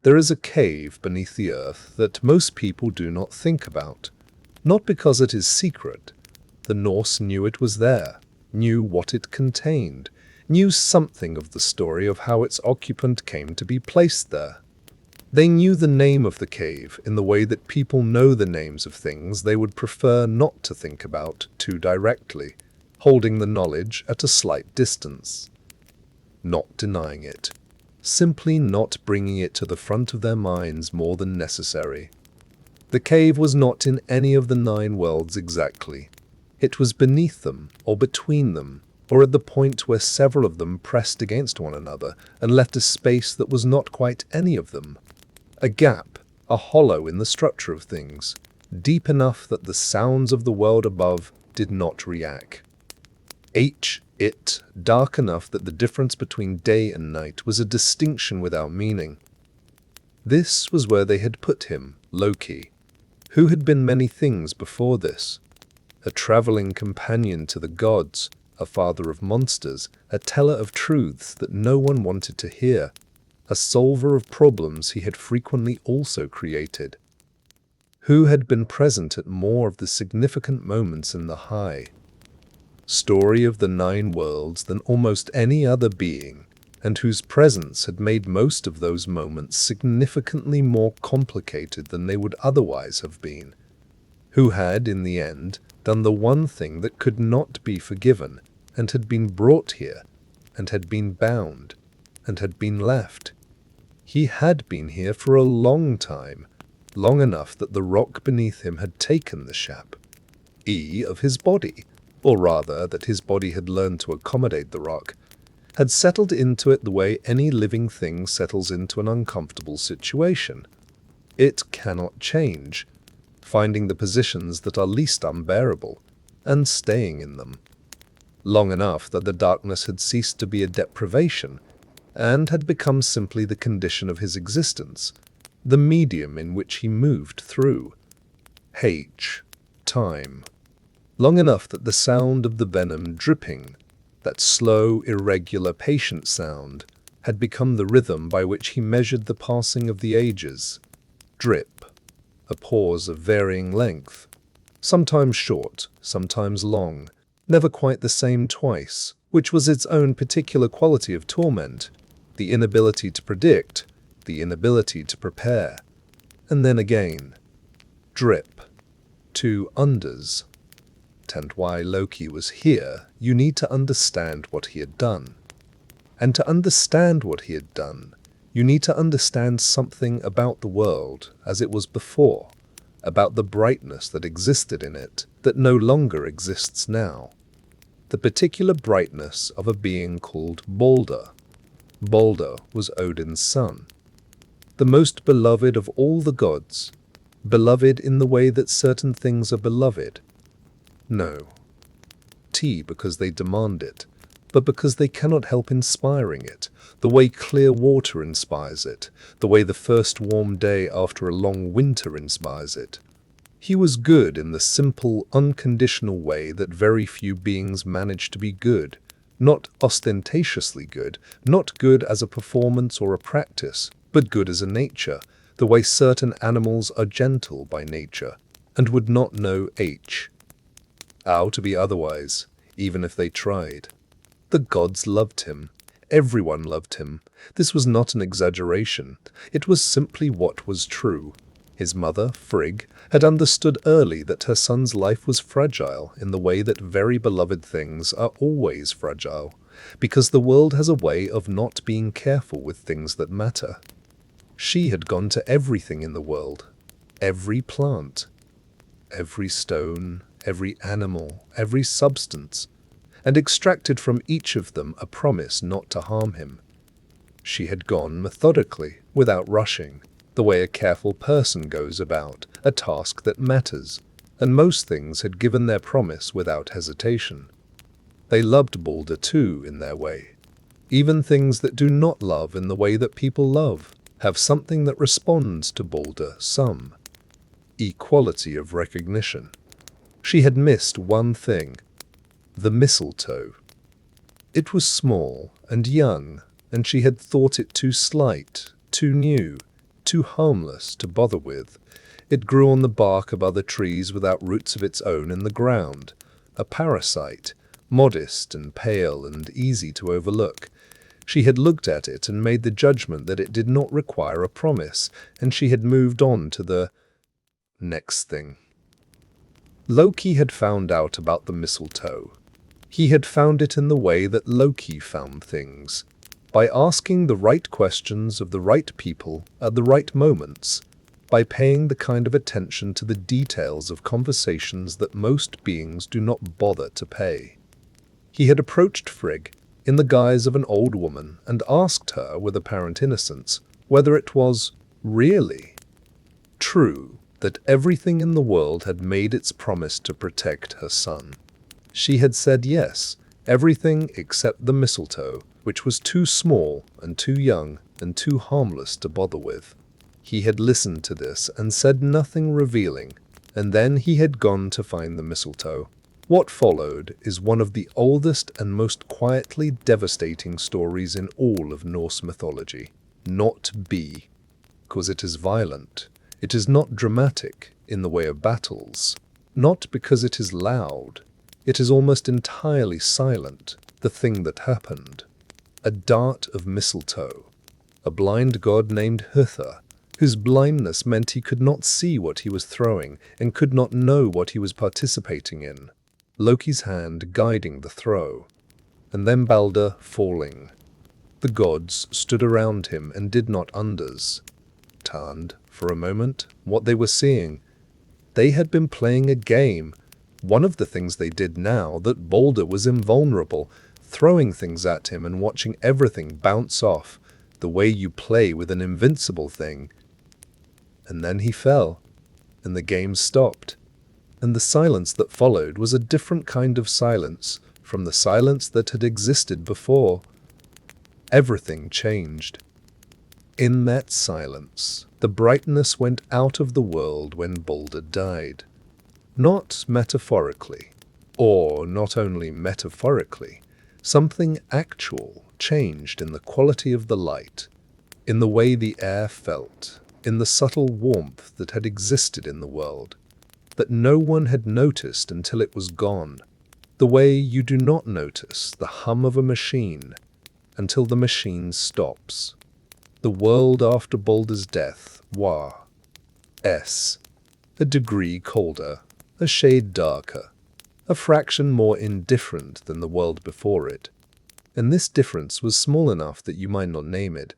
There is a cave beneath the earth that most people do not think about, not because it is secret. The Norse knew it was there, knew what it contained, knew something of the story of how its occupant came to be placed there. They knew the name of the cave in the way that people know the names of things they would prefer not to think about too directly, holding the knowledge at a slight distance. Not denying it, simply not bringing it to the front of their minds more than necessary. The cave was not in any of the 9 worlds exactly. It was beneath them, or between them, or at the point where several of them pressed against one another and left a space that was not quite any of them. A gap, a hollow in the structure of things, deep enough that the sounds of the world above did not react. It, dark enough that the difference between day and night was a distinction without meaning. This was where they had put him, Loki, who had been many things before this. A traveling companion to the gods, a father of monsters, a teller of truths that no one wanted to hear, a solver of problems he had frequently also created, who had been present at more of the significant moments in the high story of the 9 worlds than almost any other being, and whose presence had made most of those moments significantly more complicated than they would otherwise have been, who had, in the end, done the one thing that could not be forgiven, and had been brought here, and had been bound, and had been left. He had been here for a long time, long enough that the rock beneath him had taken the shape of his body, or rather that his body had learned to accommodate the rock, had settled into it the way any living thing settles into an uncomfortable situation. It cannot change, finding the positions that are least unbearable, and staying in them. Long enough that the darkness had ceased to be a deprivation, and had become simply the condition of his existence, the medium in which he moved through. Time. Long enough that the sound of the venom dripping, that slow, irregular, patient sound, had become the rhythm by which he measured the passing of the ages. Drip. A pause of varying length, sometimes short, sometimes long, never quite the same twice, which was its own particular quality of torment, the inability to predict, the inability to prepare. And then again. Drip. 2 unders. And why Loki was here, you need to understand what he had done. And to understand what he had done, you need to understand something about the world as it was before, about the brightness that existed in it that no longer exists now. The particular brightness of a being called Balder. Balder was Odin's son, the most beloved of all the gods, beloved in the way that certain things are beloved. No, because they demand it, but because they cannot help inspiring it, the way clear water inspires it, the way the first warm day after a long winter inspires it. He was good in the simple, unconditional way that very few beings manage to be good, not ostentatiously good, not good as a performance or a practice, but good as a nature, the way certain animals are gentle by nature, and would not know how to be otherwise, even if they tried. The gods loved him. Everyone loved him. This was not an exaggeration. It was simply what was true. His mother, Frigg, had understood early that her son's life was fragile in the way that very beloved things are always fragile, because the world has a way of not being careful with things that matter. She had gone to everything in the world, every plant, every stone, every animal, every substance, and extracted from each of them a promise not to harm him. She had gone methodically, without rushing, the way a careful person goes about a task that matters, and most things had given their promise without hesitation. They loved Balder too in their way. Even things that do not love in the way that people love have something that responds to Balder, some equality of recognition. She had missed one thing, the mistletoe. It was small and young, and she had thought it too slight, too new, too harmless to bother with. It grew on the bark of other trees without roots of its own in the ground. A parasite, modest and pale and easy to overlook. She had looked at it and made the judgment that it did not require a promise, and she had moved on to the next thing. Loki had found out about the mistletoe. He had found it in the way that Loki found things, by asking the right questions of the right people at the right moments, by paying the kind of attention to the details of conversations that most beings do not bother to pay. He had approached Frigg in the guise of an old woman and asked her with apparent innocence whether it was really true that everything in the world had made its promise to protect her son. She had said yes, everything except the mistletoe, which was too small and too young and too harmless to bother with. He had listened to this and said nothing revealing, and then he had gone to find the mistletoe. What followed is one of the oldest and most quietly devastating stories in all of Norse mythology. Not be, because it is violent. It is not dramatic in the way of battles. Not because it is loud. It is almost entirely silent, the thing that happened. A dart of mistletoe. A blind god named Huther, whose blindness meant he could not see what he was throwing and could not know what he was participating in. Loki's hand guiding the throw, and then Balder falling. The gods stood around him and did not understand, for a moment, what they were seeing. They had been playing a game. One of the things they did now that Balder was invulnerable, throwing things at him and watching everything bounce off, the way you play with an invincible thing. And then he fell, and the game stopped. And the silence that followed was a different kind of silence from the silence that had existed before. Everything changed. In that silence, the brightness went out of the world when Balder died. Not metaphorically, or not only metaphorically, something actual changed in the quality of the light, in the way the air felt, in the subtle warmth that had existed in the world, that no one had noticed until it was gone, the way you do not notice the hum of a machine until the machine stops. The world after Balder's death was a degree colder, a shade darker, a fraction more indifferent than the world before it. And this difference was small enough that you might not name it,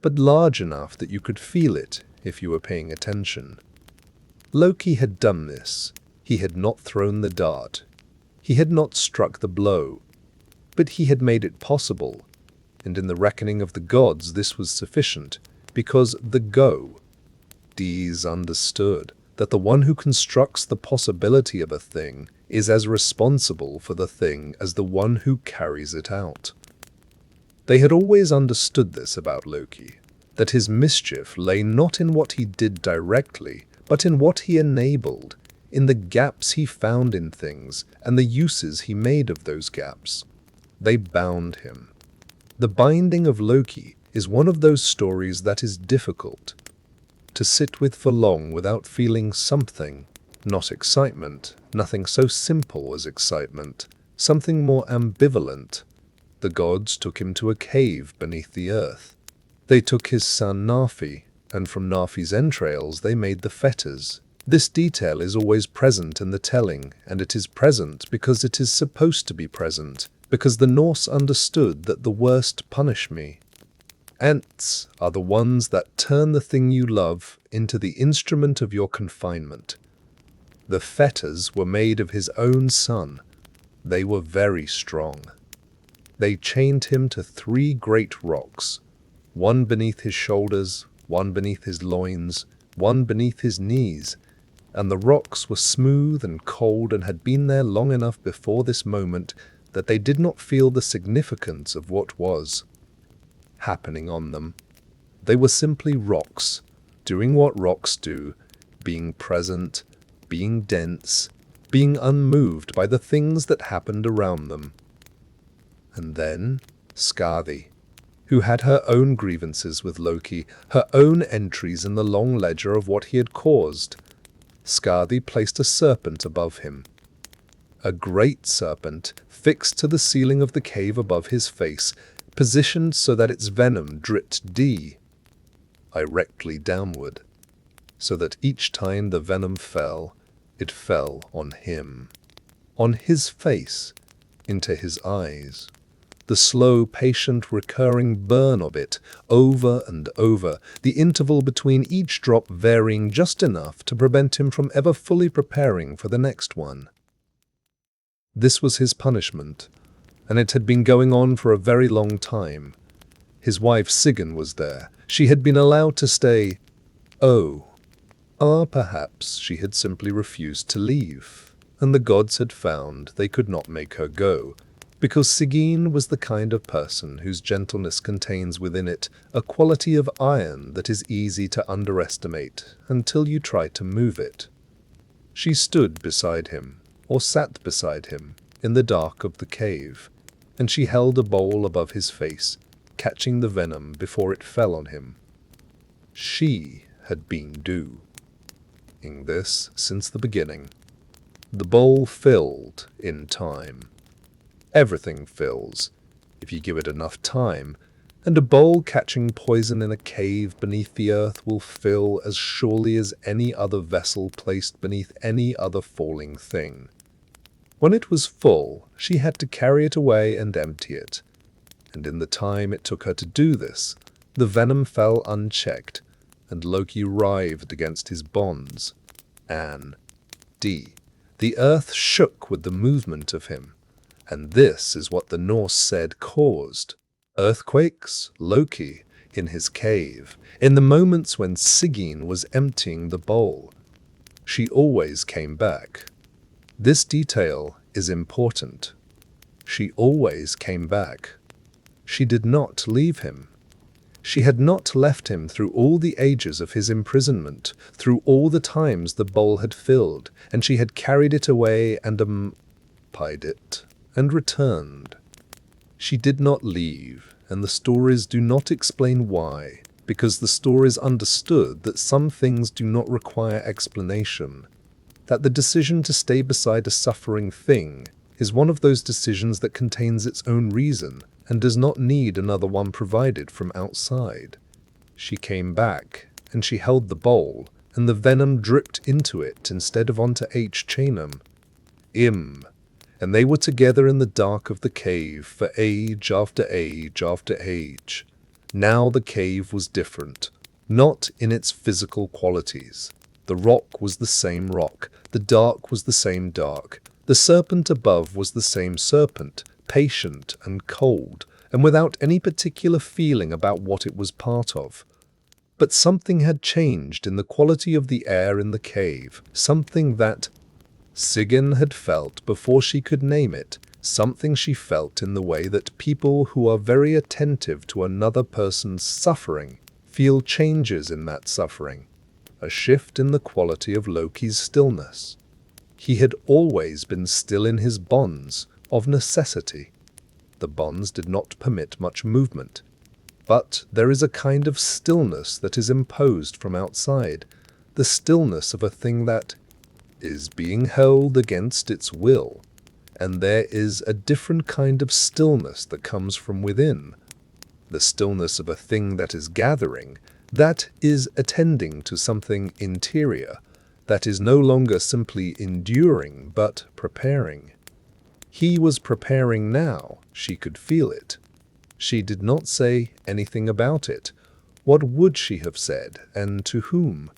but large enough that you could feel it if you were paying attention. Loki had done this. He had not thrown the dart. He had not struck the blow. But he had made it possible. And in the reckoning of the gods this was sufficient, because the gods understood that the one who constructs the possibility of a thing is as responsible for the thing as the one who carries it out. They had always understood this about Loki, that his mischief lay not in what he did directly, but in what he enabled, in the gaps he found in things and the uses he made of those gaps. They bound him. The binding of Loki is one of those stories that is difficult to sit with for long without feeling something, not excitement, nothing so simple as excitement, something more ambivalent. The gods took him to a cave beneath the earth. They took his son Narfi, and from Narfi's entrails they made the fetters. This detail is always present in the telling, and it is present because it is supposed to be present, because the Norse understood that the worst punish me. Ants are the ones that turn the thing you love into the instrument of your confinement. The fetters were made of his own son. They were very strong. They chained him to 3 great rocks, one beneath his shoulders, one beneath his loins, one beneath his knees, and the rocks were smooth and cold and had been there long enough before this moment that they did not feel the significance of what was happening on them. They were simply rocks, doing what rocks do, being present, being dense, being unmoved by the things that happened around them. And then, Skadi, who had her own grievances with Loki, her own entries in the long ledger of what he had caused. Skadi placed a serpent above him. A great serpent, fixed to the ceiling of the cave above his face, positioned so that its venom dripped directly downward, so that each time the venom fell, it fell on him, on his face, into his eyes. The slow, patient, recurring burn of it, over and over, the interval between each drop varying just enough to prevent him from ever fully preparing for the next one. This was his punishment, and it had been going on for a very long time. His wife Sigyn was there. She had been allowed to stay. Perhaps she had simply refused to leave, and the gods had found they could not make her go, because Sigyn was the kind of person whose gentleness contains within it a quality of iron that is easy to underestimate until you try to move it. She stood beside him, or sat beside him, in the dark of the cave, and she held a bowl above his face, catching the venom before it fell on him. She had been doing this since the beginning. The bowl filled in time. Everything fills, if you give it enough time, and a bowl catching poison in a cave beneath the earth will fill as surely as any other vessel placed beneath any other falling thing. When it was full, she had to carry it away and empty it, and in the time it took her to do this, the venom fell unchecked, and Loki writhed against his bonds. The earth shook with the movement of him, and this is what the Norse said caused earthquakes. Loki, in his cave, in the moments when Sigyn was emptying the bowl, she always came back. This detail is important. She always came back. She did not leave him. She had not left him through all the ages of his imprisonment, through all the times the bowl had filled, and she had carried it away and pied it, and returned. She did not leave, and the stories do not explain why, because the stories understood that some things do not require explanation, that the decision to stay beside a suffering thing is one of those decisions that contains its own reason, and does not need another one provided from outside. She came back, and she held the bowl, and the venom dripped into it instead of onto unchaining him, and they were together in the dark of the cave for age after age after age. Now the cave was different, not in its physical qualities. The rock was the same rock, the dark was the same dark, the serpent above was the same serpent, patient and cold, and without any particular feeling about what it was part of. But something had changed in the quality of the air in the cave, something that Sigyn had felt before she could name it, something she felt in the way that people who are very attentive to another person's suffering feel changes in that suffering, a shift in the quality of Loki's stillness. He had always been still in his bonds, of necessity. The bonds did not permit much movement, but there is a kind of stillness that is imposed from outside, the stillness of a thing that is being held against its will, and there is a different kind of stillness that comes from within, the stillness of a thing that is gathering, that is attending to something interior, that is no longer simply enduring but preparing. He was preparing now, she could feel it. She did not say anything about it. What would she have said, and to whom?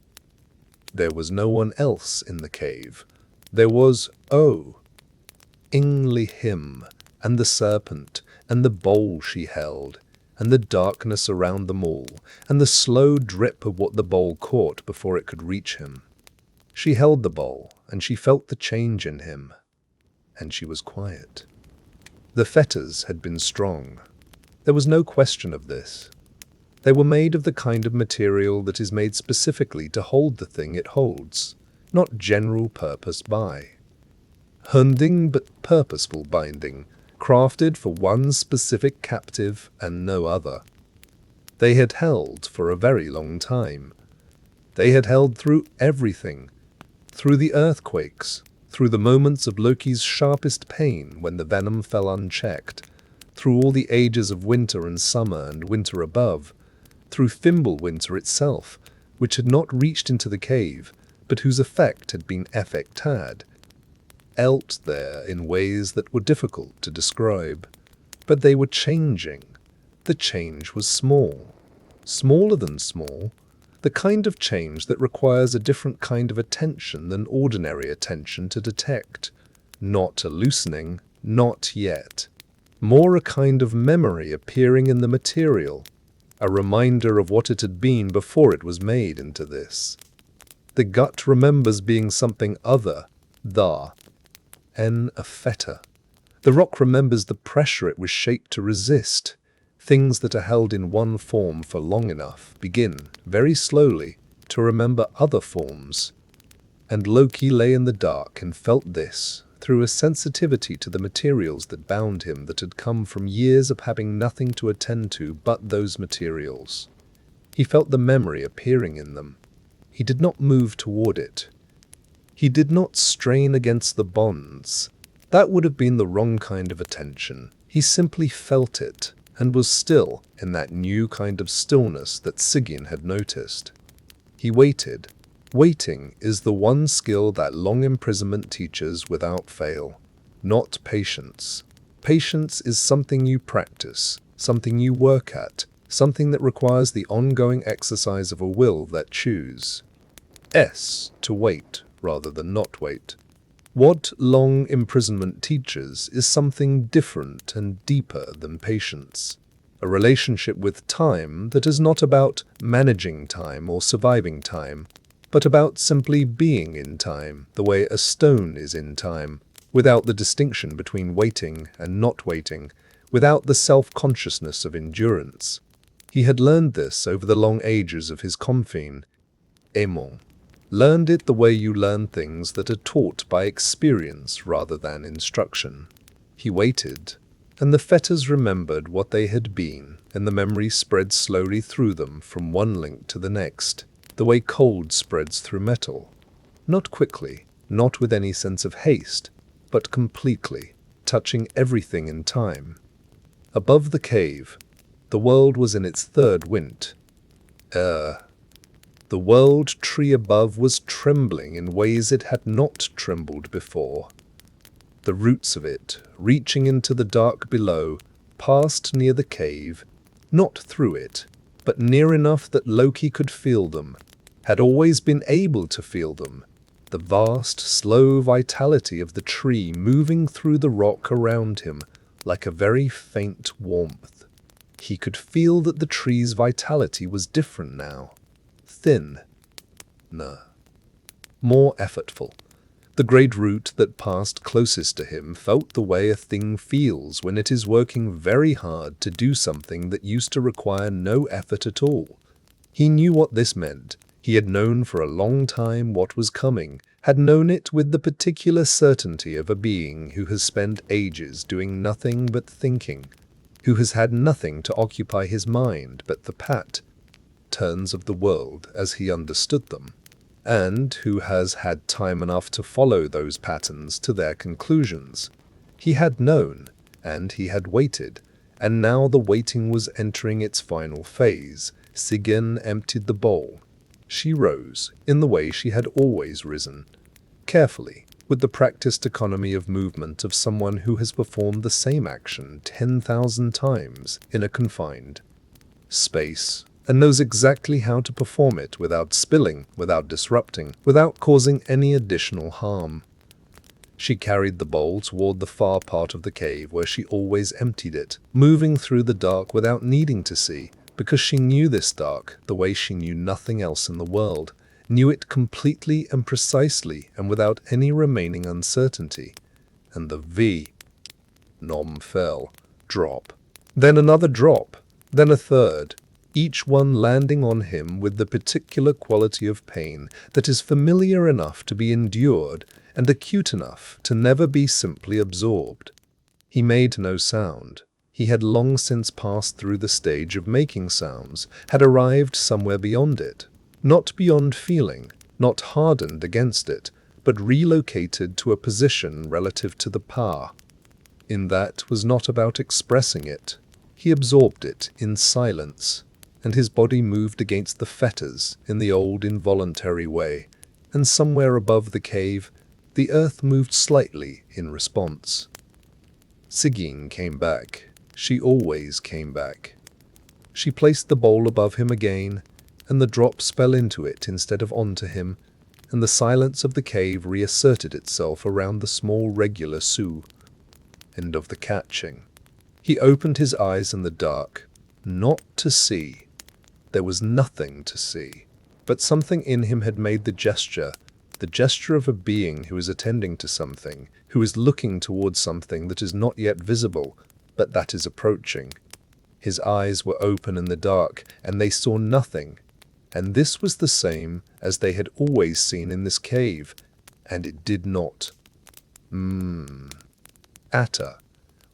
There was no one else in the cave. There was, only him, and the serpent, and the bowl she held, and the darkness around them all, and the slow drip of what the bowl caught before it could reach him. She held the bowl, and she felt the change in him, and she was quiet. The fetters had been strong. There was no question of this. They were made of the kind of material that is made specifically to hold the thing it holds, not general purpose binding, but purposeful binding, crafted for one specific captive and no other. They had held for a very long time. They had held through everything, through the earthquakes, through the moments of Loki's sharpest pain when the venom fell unchecked, through all the ages of winter and summer and winter above, through Fimbulwinter itself, which had not reached into the cave, but whose effect had been effectad, elt there in ways that were difficult to describe. But they were changing. The change was small. Smaller than small. The kind of change that requires a different kind of attention than ordinary attention to detect. Not a loosening, not yet. More a kind of memory appearing in the material, a reminder of what it had been before it was made into this. The gut remembers being something other, a fetter. The rock remembers the pressure it was shaped to resist. Things that are held in one form for long enough begin, very slowly, to remember other forms. And Loki lay in the dark and felt this, through a sensitivity to the materials that bound him that had come from years of having nothing to attend to but those materials. He felt the memory appearing in them. He did not move toward it. He did not strain against the bonds. That would have been the wrong kind of attention. He simply felt it, and was still in that new kind of stillness that Sigyn had noticed. He waited. Waiting is the one skill that long imprisonment teaches without fail. Not patience. Patience is something you practice, something you work at, something that requires the ongoing exercise of a will that chooses to wait rather than not wait. What long imprisonment teaches is something different and deeper than patience. A relationship with time that is not about managing time or surviving time, but about simply being in time, the way a stone is in time, without the distinction between waiting and not waiting, without the self-consciousness of endurance. He had learned this over the long ages of his confine. Aimant. Learned it the way you learn things that are taught by experience rather than instruction. He waited, and the fetters remembered what they had been, and the memory spread slowly through them from one link to the next, the way cold spreads through metal. Not quickly, not with any sense of haste, but completely, touching everything in time. Above the cave, the world was in its third wind. The world tree above was trembling in ways it had not trembled before. The roots of it, reaching into the dark below, passed near the cave, not through it, but near enough that Loki could feel them, had always been able to feel them, the vast, slow vitality of the tree moving through the rock around him like a very faint warmth. He could feel that the tree's vitality was different now. Thin. More effortful. The great root that passed closest to him felt the way a thing feels when it is working very hard to do something that used to require no effort at all. He knew what this meant. He had known for a long time what was coming, had known it with the particular certainty of a being who has spent ages doing nothing but thinking, who has had nothing to occupy his mind but the patterns of the world as he understood them, and who has had time enough to follow those patterns to their conclusions. He had known, and he had waited, and now the waiting was entering its final phase. Sigyn emptied the bowl. She rose, in the way she had always risen, carefully, with the practiced economy of movement of someone who has performed the same action 10,000 times in a confined space, and knows exactly how to perform it without spilling, without disrupting, without causing any additional harm. She carried the bowl toward the far part of the cave where she always emptied it, moving through the dark without needing to see, because she knew this dark the way she knew nothing else in the world, knew it completely and precisely and without any remaining uncertainty. And the venom fell. Drop. Then another drop. Then a third. Each one landing on him with the particular quality of pain that is familiar enough to be endured and acute enough to never be simply absorbed. He made no sound. He had long since passed through the stage of making sounds, had arrived somewhere beyond it, not beyond feeling, not hardened against it, but relocated to a position relative to the power. In that was not about expressing it. He absorbed it in silence, and his body moved against the fetters in the old involuntary way, and somewhere above the cave, the earth moved slightly in response. Sigyn came back. She always came back. She placed the bowl above him again, and the drops fell into it instead of onto him, and the silence of the cave reasserted itself around the small regular Sioux. End of the catching. He opened his eyes in the dark, not to see. There was nothing to see, but something in him had made the gesture of a being who is attending to something, who is looking towards something that is not yet visible, but that is approaching. His eyes were open in the dark, and they saw nothing, and this was the same as they had always seen in this cave, and it did not matter.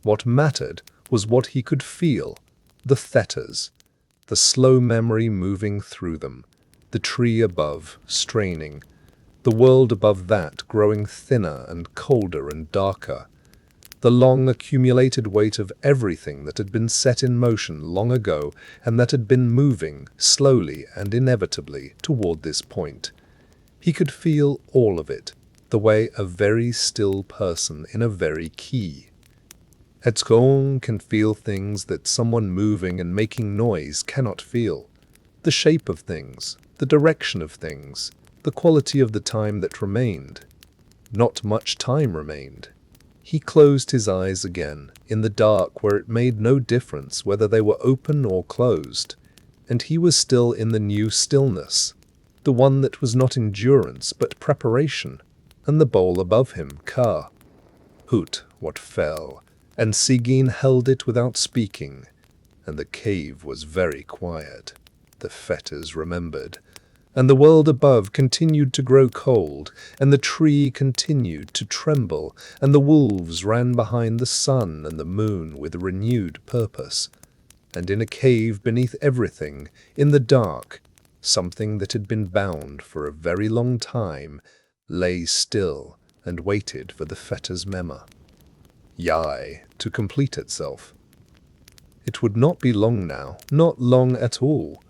What mattered was what he could feel, the fetters, the slow memory moving through them, the tree above straining, the world above that growing thinner and colder and darker, the long accumulated weight of everything that had been set in motion long ago and that had been moving slowly and inevitably toward this point. He could feel all of it, the way a very still person in a very key. Edskong can feel things that someone moving and making noise cannot feel. The shape of things, the direction of things, the quality of the time that remained. Not much time remained. He closed his eyes again, in the dark where it made no difference whether they were open or closed, and he was still in the new stillness, the one that was not endurance but preparation, and the bowl above him, Ka. Hoot, what fell, and Sigyn held it without speaking, and the cave was very quiet. The fetters remembered, and the world above continued to grow cold, and the tree continued to tremble, and the wolves ran behind the sun and the moon with renewed purpose. And in a cave beneath everything, in the dark, something that had been bound for a very long time lay still and waited for the fetters' memo. Yai, to complete itself. It would not be long now, not long at all.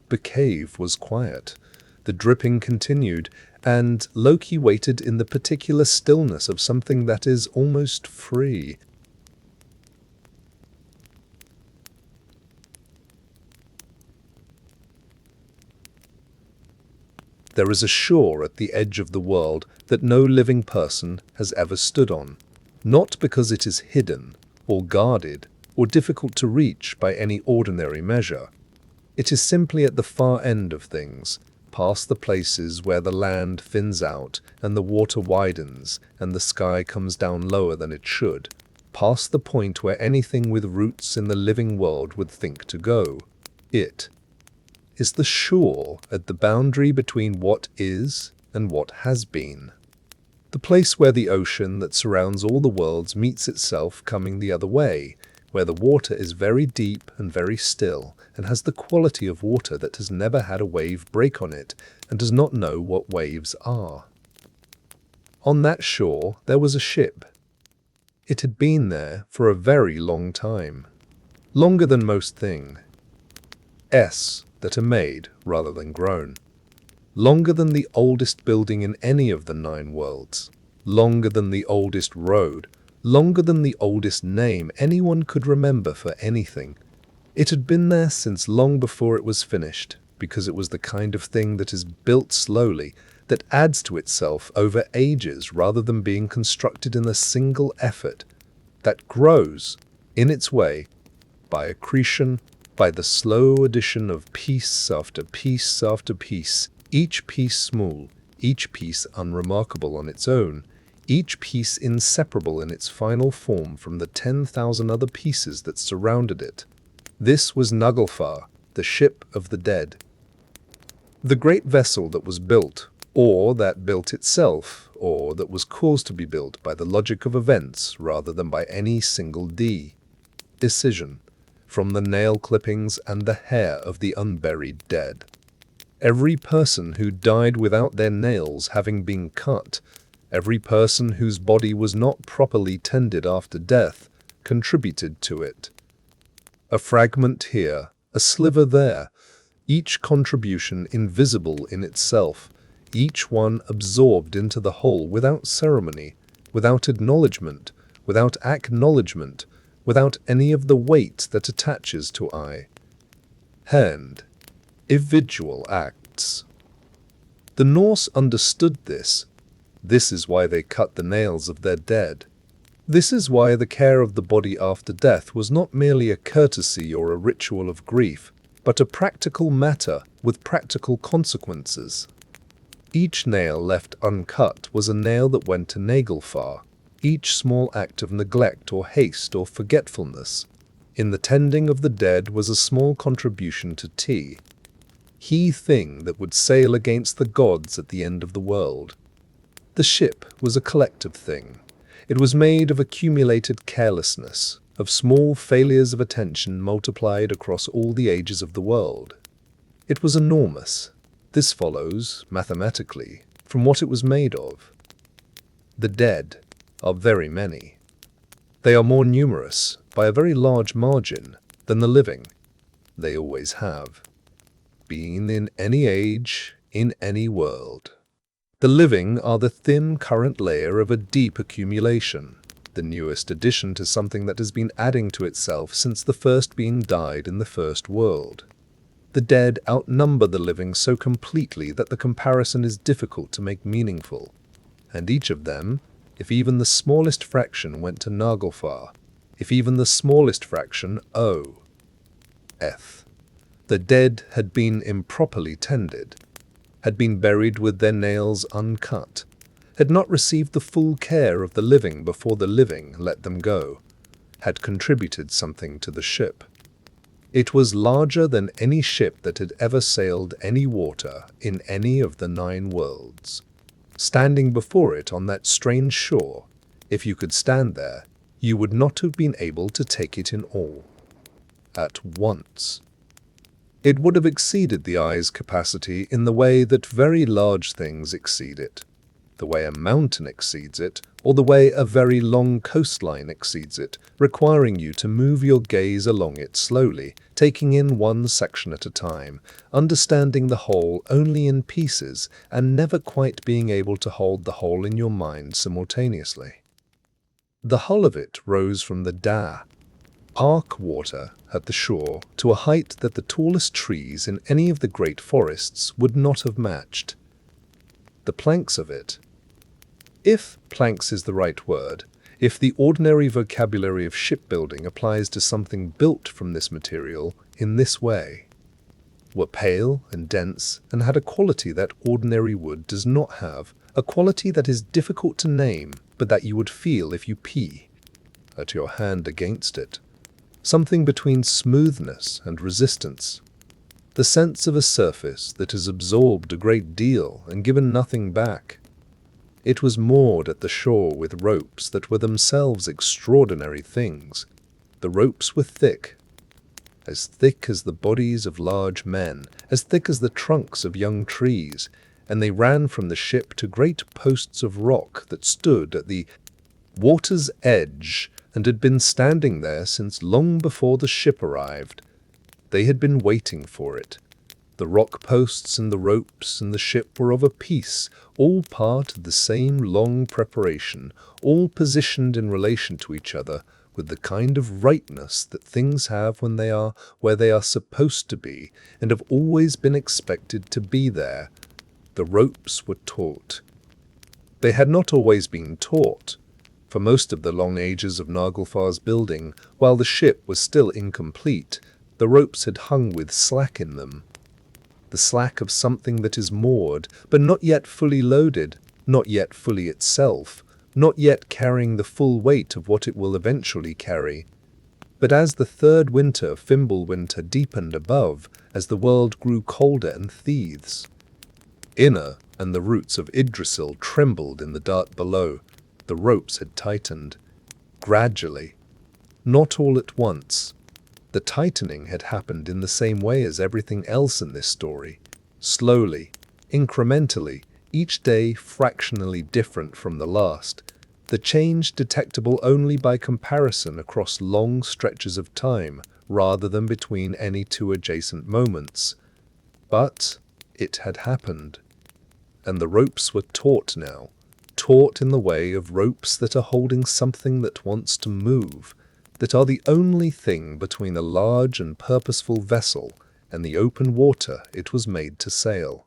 The cave was quiet. The dripping continued, and Loki waited in the particular stillness of something that is almost free. There is a shore at the edge of the world that no living person has ever stood on, not because it is hidden, or guarded, or difficult to reach by any ordinary measure. It is simply at the far end of things, past the places where the land thins out and the water widens and the sky comes down lower than it should, past the point where anything with roots in the living world would think to go. It is the shore at the boundary between what is and what has been. The place where the ocean that surrounds all the worlds meets itself coming the other way, where the water is very deep and very still, and has the quality of water that has never had a wave break on it, and does not know what waves are. On that shore there was a ship. It had been there for a very long time. Longer than most things that are made rather than grown. Longer than the oldest building in any of the 9 worlds. Longer than the oldest road. Longer than the oldest name anyone could remember for anything. It had been there since long before it was finished, because it was the kind of thing that is built slowly, that adds to itself over ages rather than being constructed in a single effort, that grows, in its way, by accretion, by the slow addition of piece after piece after piece, each piece small, each piece unremarkable on its own, each piece inseparable in its final form from the 10,000 other pieces that surrounded it. This was Naglfar, the ship of the dead. The great vessel that was built, or that built itself, or that was caused to be built by the logic of events rather than by any single D. incision, from the nail clippings and the hair of the unburied dead. Every person who died without their nails having been cut, every person whose body was not properly tended after death, contributed to it. A fragment here, a sliver there, each contribution invisible in itself, each one absorbed into the whole without ceremony, without acknowledgement, without acknowledgement, without any of the weight that attaches to eye, hand, individual acts. The Norse understood this. This is why they cut the nails of their dead. This is why the care of the body after death was not merely a courtesy or a ritual of grief, but a practical matter with practical consequences. Each nail left uncut was a nail that went to Naglfar. Each small act of neglect or haste or forgetfulness in the tending of the dead was a small contribution to he thing that would sail against the gods at the end of the world. The ship was a collective thing. It was made of accumulated carelessness, of small failures of attention multiplied across all the ages of the world. It was enormous. This follows, mathematically, from what it was made of. The dead are very many. They are more numerous, by a very large margin, than the living. They always have been in any age, in any world. The living are the thin current layer of a deep accumulation, the newest addition to something that has been adding to itself since the first being died in the first world. The dead outnumber the living so completely that the comparison is difficult to make meaningful, and each of them, if even the smallest fraction went to Naglfar, if even the smallest fraction, the dead had been improperly tended, had been buried with their nails uncut, had not received the full care of the living before the living let them go, had contributed something to the ship. It was larger than any ship that had ever sailed any water in any of the 9 worlds. Standing before it on that strange shore, if you could stand there, you would not have been able to take it in all at once. It would have exceeded the eye's capacity in the way that very large things exceed it, the way a mountain exceeds it, or the way a very long coastline exceeds it, requiring you to move your gaze along it slowly, taking in one section at a time, understanding the whole only in pieces, and never quite being able to hold the whole in your mind simultaneously. The hull of it rose from the arc water at the shore to a height that the tallest trees in any of the great forests would not have matched. The planks of it, if planks is the right word, if the ordinary vocabulary of shipbuilding applies to something built from this material in this way, were pale and dense and had a quality that ordinary wood does not have, a quality that is difficult to name, but that you would feel if you at your hand against it. Something between smoothness and resistance. The sense of a surface that has absorbed a great deal and given nothing back. It was moored at the shore with ropes that were themselves extraordinary things. The ropes were thick as the bodies of large men, as thick as the trunks of young trees, and they ran from the ship to great posts of rock that stood at the water's edge and had been standing there since long before the ship arrived. They had been waiting for it. The rock posts and the ropes and the ship were of a piece, all part of the same long preparation, all positioned in relation to each other with the kind of rightness that things have when they are where they are supposed to be and have always been expected to be there. The ropes were taut. They had not always been taut. For most of the long ages of Naglfar's building, while the ship was still incomplete, the ropes had hung with slack in them. The slack of something that is moored, but not yet fully loaded, not yet fully itself, not yet carrying the full weight of what it will eventually carry. But as the 3rd winter, Fimbulwinter, deepened above, as the world grew colder and thieves, inner and the roots of Yggdrasil trembled in the dark below, the ropes had tightened. Gradually, not all at once. The tightening had happened in the same way as everything else in this story, slowly, incrementally, each day fractionally different from the last, the change detectable only by comparison across long stretches of time rather than between any two adjacent moments. But it had happened, and the ropes were taut now, taut in the way of ropes that are holding something that wants to move, that are the only thing between a large and purposeful vessel and the open water it was made to sail.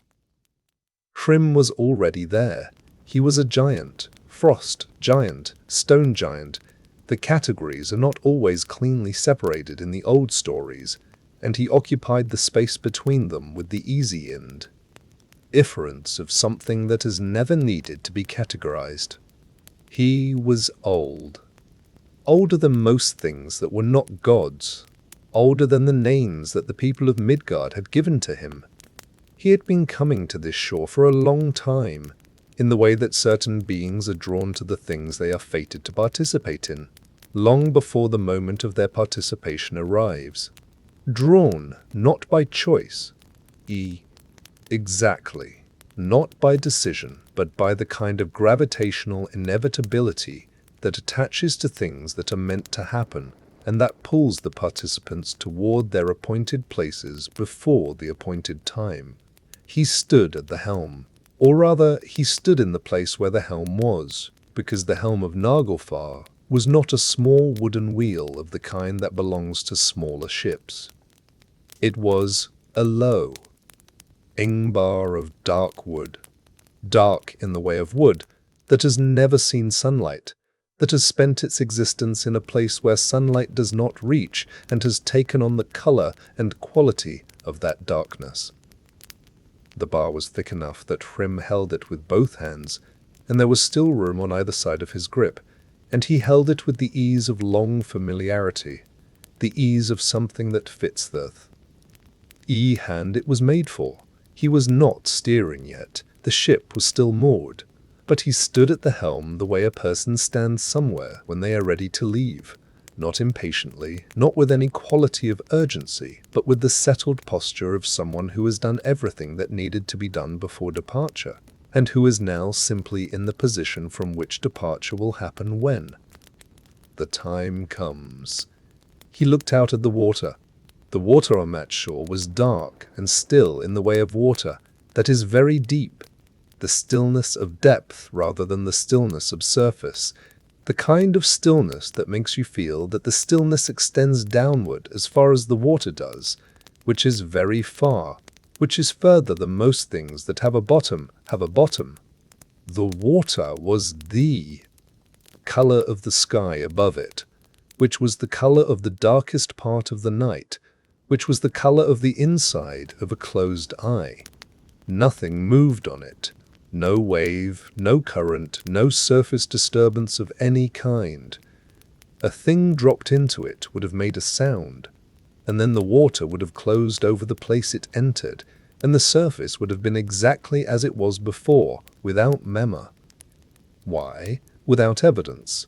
Hrym was already there. He was a giant, frost giant, stone giant. The categories are not always cleanly separated in the old stories, and he occupied the space between them with the easy end. Efference of something that has never needed to be categorized. He was old. Older than most things that were not gods. Older than the names that the people of Midgard had given to him. He had been coming to this shore for a long time, in the way that certain beings are drawn to the things they are fated to participate in, long before the moment of their participation arrives. Drawn not by choice. Exactly. Not by decision, but by the kind of gravitational inevitability that attaches to things that are meant to happen, and that pulls the participants toward their appointed places before the appointed time. He stood at the helm, or rather, he stood in the place where the helm was, because the helm of Naglfar was not a small wooden wheel of the kind that belongs to smaller ships. It was a low ingbar of dark wood, dark in the way of wood that has never seen sunlight, that has spent its existence in a place where sunlight does not reach and has taken on the color and quality of that darkness. The bar was thick enough that Hrym held it with both hands, and there was still room on either side of his grip, and he held it with the ease of long familiarity, the ease of something that fits the hand it was made for. He was not steering yet. The ship was still moored, but he stood at the helm the way a person stands somewhere when they are ready to leave, not impatiently, not with any quality of urgency, but with the settled posture of someone who has done everything that needed to be done before departure, and who is now simply in the position from which departure will happen when the time comes. He looked out at the water. The water on that shore was dark and still in the way of water that is very deep, the stillness of depth rather than the stillness of surface, the kind of stillness that makes you feel that the stillness extends downward as far as the water does, which is very far, which is further than most things that have a bottom have a bottom. The water was the color of the sky above it, which was the color of the darkest part of the night, which was the color of the inside of a closed eye. Nothing moved on it. No wave, no current, no surface disturbance of any kind. A thing dropped into it would have made a sound, and then the water would have closed over the place it entered, and the surface would have been exactly as it was before, without murmur. Why? Without evidence.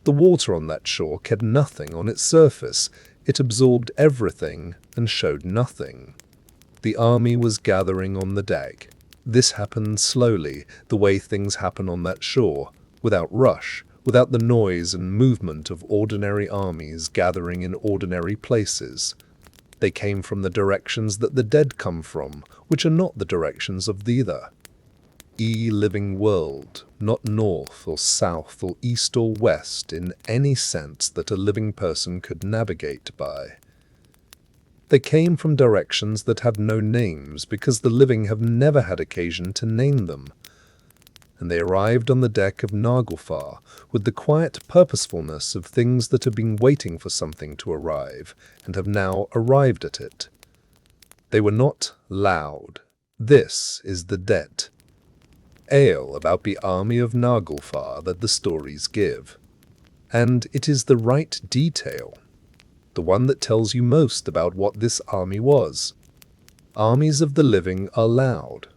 The water on that shore cared nothing on its surface. It absorbed everything and showed nothing. The army was gathering on the deck. This happened slowly, the way things happen on that shore, without rush, without the noise and movement of ordinary armies gathering in ordinary places. They came from the directions that the dead come from, which are not the directions of either living world, not north or south or east or west in any sense that a living person could navigate by. They came from directions that have no names because the living have never had occasion to name them. And they arrived on the deck of Naglfar with the quiet purposefulness of things that have been waiting for something to arrive and have now arrived at it. They were not loud. This is the debt. Ale about the army of Naglfar that the stories give. And it is the right detail, the one that tells you most about what this army was. Armies of the living are loud.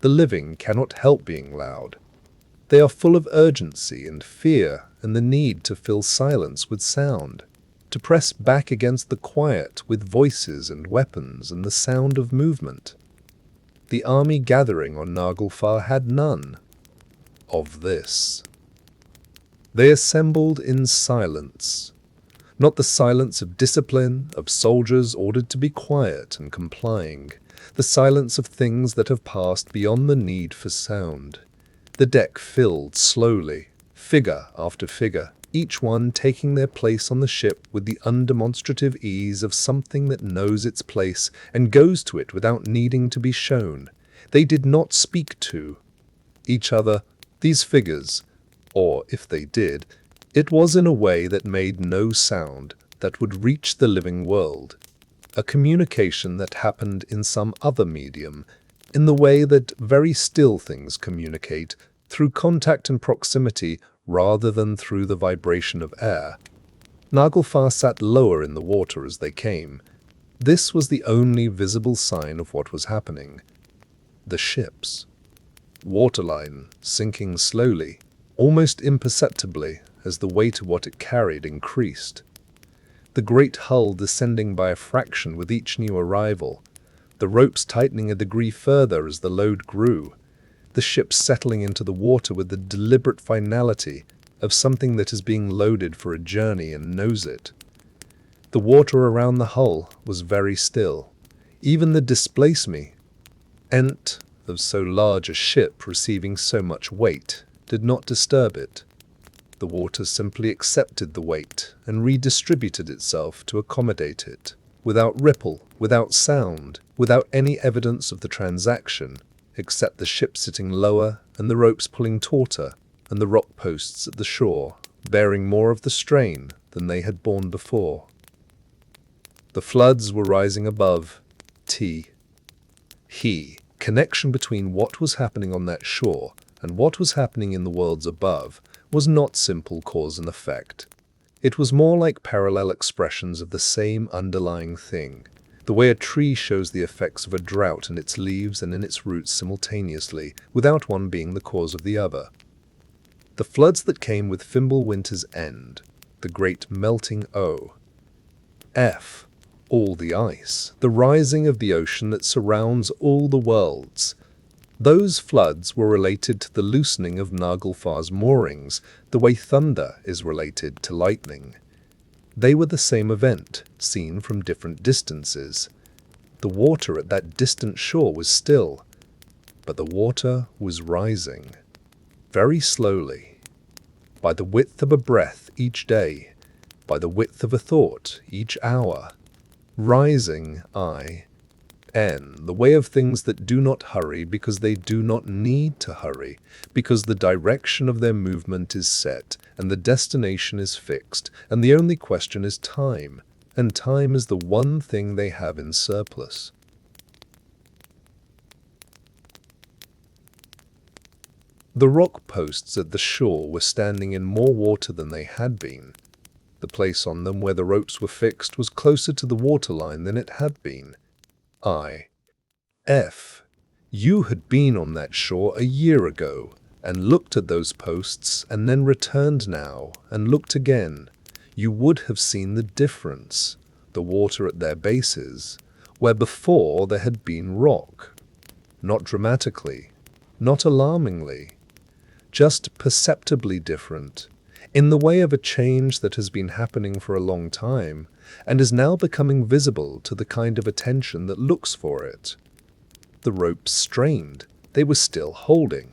The living cannot help being loud. They are full of urgency and fear and the need to fill silence with sound. to press back against the quiet with voices and weapons and the sound of movement. The army gathering on Naglfar had none of this. They assembled in silence, not the silence of discipline, of soldiers ordered to be quiet and complying, the silence of things that have passed beyond the need for sound. The deck filled slowly, figure after figure, each one taking their place on the ship with the undemonstrative ease of something that knows its place and goes to it without needing to be shown. They did not speak to each other, these figures, or if they did, it was in a way that made no sound that would reach the living world, a communication that happened in some other medium, in the way that very still things communicate, through contact and proximity rather than through the vibration of air. Naglfar sat lower in the water as they came. This was the only visible sign of what was happening. The ship's waterline sinking slowly, almost imperceptibly, as the weight of what it carried increased. The great hull descending by a fraction with each new arrival, the ropes tightening a degree further as the load grew, the ship settling into the water with the deliberate finality of something that is being loaded for a journey and knows it. The water around the hull was very still. Even the displacement of so large a ship receiving so much weight did not disturb it. The water simply accepted the weight and redistributed itself to accommodate it, without ripple, without sound, without any evidence of the transaction, except the ship sitting lower and the ropes pulling tauter, and the rock posts at the shore bearing more of the strain than they had borne before. The floods were rising above. Connection between what was happening on that shore and what was happening in the worlds above was not simple cause and effect. It was more like parallel expressions of the same underlying thing, the way a tree shows the effects of a drought in its leaves and in its roots simultaneously, without one being the cause of the other. The floods that came with Final Winter's end, the great melting all the ice, the rising of the ocean that surrounds all the worlds. Those floods were related to the loosening of Naglfar's moorings, the way thunder is related to lightning. They were the same event, seen from different distances. The water at that distant shore was still, but the water was rising, very slowly, by the width of a breath each day, by the width of a thought each hour, rising, the way of things that do not hurry because they do not need to hurry, because the direction of their movement is set, and the destination is fixed, and the only question is time, and time is the one thing they have in surplus. The rock posts at the shore were standing in more water than they had been. The place on them where the ropes were fixed was closer to the waterline than it had been. You had been on that shore a year ago, and looked at those posts, and then returned now, and looked again. You would have seen the difference, the water at their bases, where before there had been rock. Not dramatically, not alarmingly, just perceptibly different, in the way of a change that has been happening for a long time, and is now becoming visible to the kind of attention that looks for it. The ropes strained. They were still holding.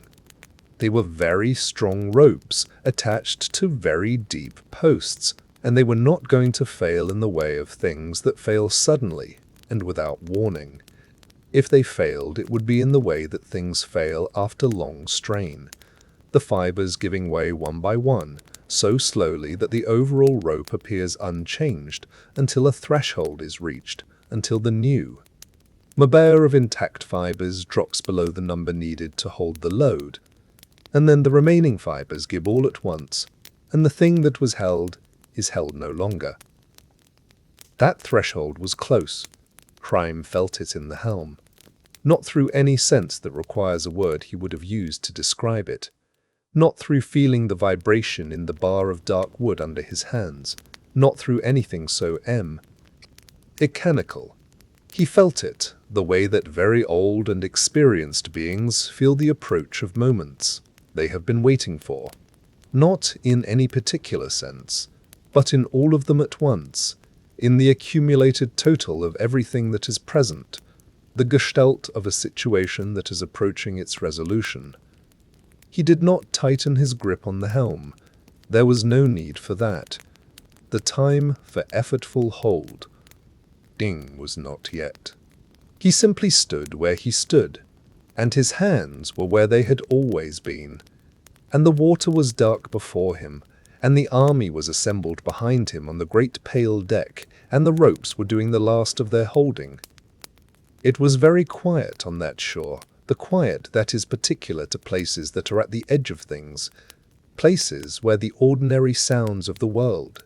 They were very strong ropes attached to very deep posts, and they were not going to fail in the way of things that fail suddenly and without warning. If they failed, it would be in the way that things fail after long strain, the fibers giving way one by one, so slowly that the overall rope appears unchanged until a threshold is reached, until the new barrier of intact fibers drops below the number needed to hold the load, and then the remaining fibers give all at once, and the thing that was held is held no longer. That threshold was close. Crime felt it in the helm, not through any sense that requires a word he would have used to describe it, not through feeling the vibration in the bar of dark wood under his hands, not through anything so mechanical. He felt it, the way that very old and experienced beings feel the approach of moments they have been waiting for, not in any particular sense, but in all of them at once, in the accumulated total of everything that is present, the gestalt of a situation that is approaching its resolution. He did not tighten his grip on the helm. There was no need for that. The time for effortful hold was not yet. He simply stood where he stood, and his hands were where they had always been, and the water was dark before him, and the army was assembled behind him on the great pale deck, and the ropes were doing the last of their holding. It was very quiet on that shore, the quiet that is particular to places that are at the edge of things, places where the ordinary sounds of the world,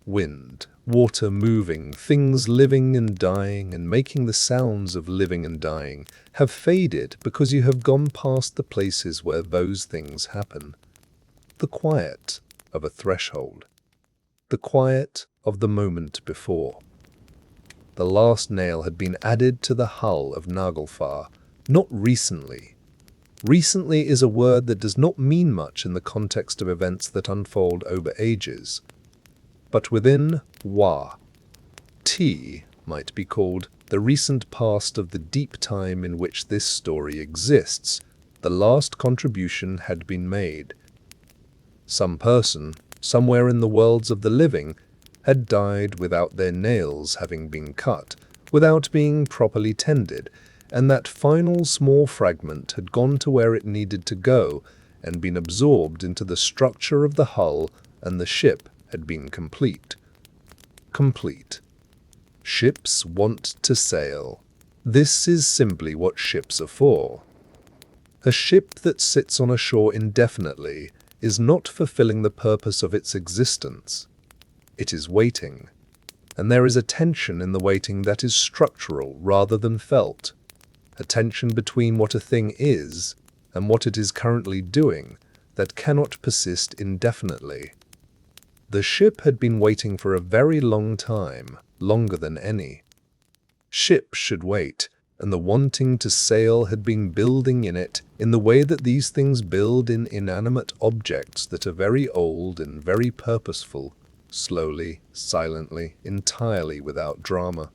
wind, water moving, things living and dying and making the sounds of living and dying, have faded because you have gone past the places where those things happen. The quiet of a threshold. The quiet of the moment before. The last nail had been added to the hull of Naglfar, not recently. Recently is a word that does not mean much in the context of events that unfold over ages. But within T might be called the recent past of the deep time in which this story exists, the last contribution had been made. Some person, somewhere in the worlds of the living, had died without their nails having been cut, without being properly tended, and that final small fragment had gone to where it needed to go and been absorbed into the structure of the hull, and the ship had been complete. Complete. Ships want to sail. This is simply what ships are for. A ship that sits on a shore indefinitely is not fulfilling the purpose of its existence. It is waiting, and there is a tension in the waiting that is structural rather than felt, a tension between what a thing is and what it is currently doing that cannot persist indefinitely. The ship had been waiting for a very long time, longer than any. Ships should wait, and the wanting to sail had been building in it in the way that these things build in inanimate objects that are very old and very purposeful, slowly, silently, entirely without drama.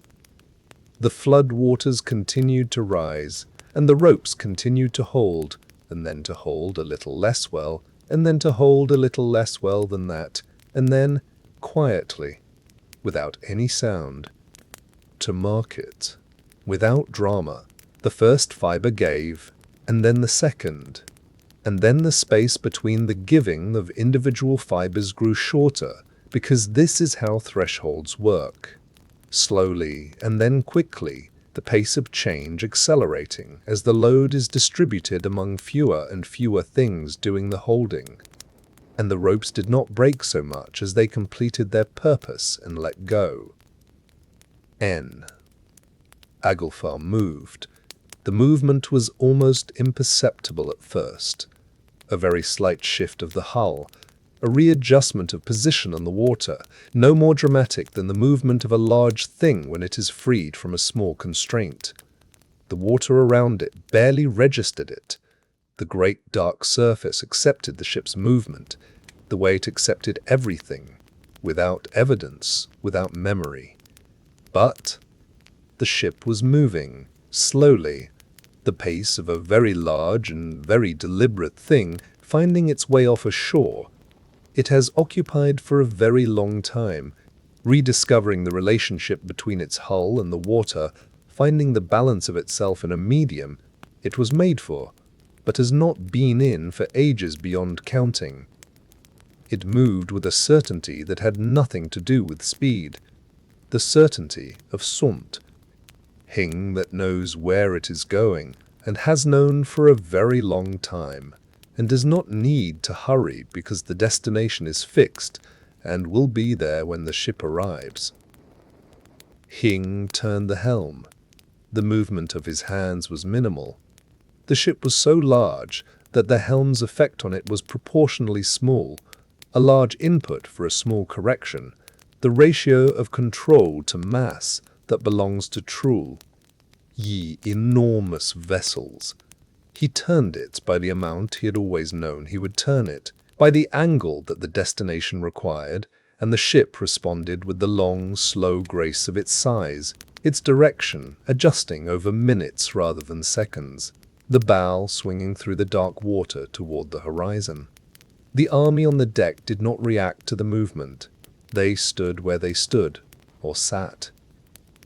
The flood waters continued to rise, and the ropes continued to hold, and then to hold a little less well, and then to hold a little less well than that, and then, quietly, without any sound, to mark it. Without drama, the first fiber gave, and then the second, and then the space between the giving of individual fibers grew shorter, because this is how thresholds work. Slowly, and then quickly, the pace of change accelerating as the load is distributed among fewer and fewer things doing the holding. And the ropes did not break so much as they completed their purpose and let go. Naglfar moved. The movement was almost imperceptible at first. A very slight shift of the hull, a readjustment of position on the water, no more dramatic than the movement of a large thing when it is freed from a small constraint. The water around it barely registered it. The great dark surface accepted the ship's movement, the way it accepted everything, without evidence, without memory. But the ship was moving, slowly, the pace of a very large and very deliberate thing finding its way off a shore. It has occupied for a very long time, rediscovering the relationship between its hull and the water, finding the balance of itself in a medium it was made for, but has not been in for ages beyond counting. It moved with a certainty that had nothing to do with speed, the certainty of sunt, hing that knows where it is going and has known for a very long time, and does not need to hurry because the destination is fixed and will be there when the ship arrives. Hing turned the helm. The movement of his hands was minimal. The ship was so large that the helm's effect on it was proportionally small, a large input for a small correction, the ratio of control to mass that belongs to Trull. Ye enormous vessels. He turned it by the amount he had always known he would turn it, by the angle that the destination required, and the ship responded with the long, slow grace of its size, its direction adjusting over minutes rather than seconds, the bow swinging through the dark water toward the horizon. The army on the deck did not react to the movement. They stood where they stood, or sat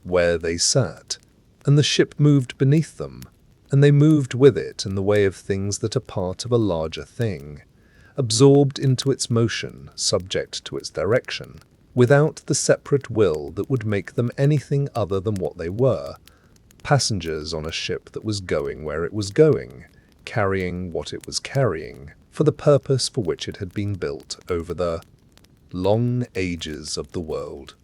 where they sat, and the ship moved beneath them, and they moved with it in the way of things that are part of a larger thing, absorbed into its motion, subject to its direction, without the separate will that would make them anything other than what they were, passengers on a ship that was going where it was going, carrying what it was carrying, for the purpose for which it had been built over the long ages of the world.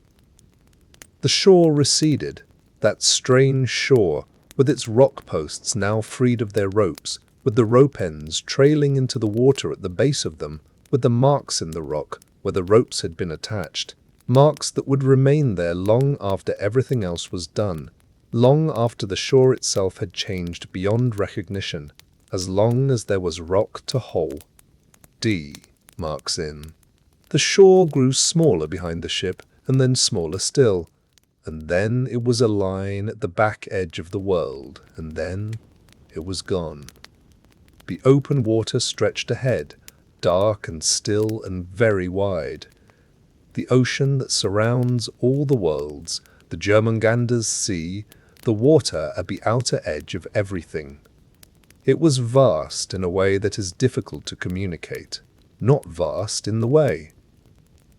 The shore receded, that strange shore, with its rock posts now freed of their ropes, with the rope ends trailing into the water at the base of them, with the marks in the rock where the ropes had been attached, marks that would remain there long after everything else was done, long after the shore itself had changed beyond recognition, as long as there was rock to hole. D marks in. The shore grew smaller behind the ship, and then smaller still, and then it was a line at the back edge of the world, and then it was gone. The open water stretched ahead, dark and still and very wide. The ocean that surrounds all the worlds, the Jörmungandr's sea, the water at the outer edge of everything. It was vast in a way that is difficult to communicate, not vast in the way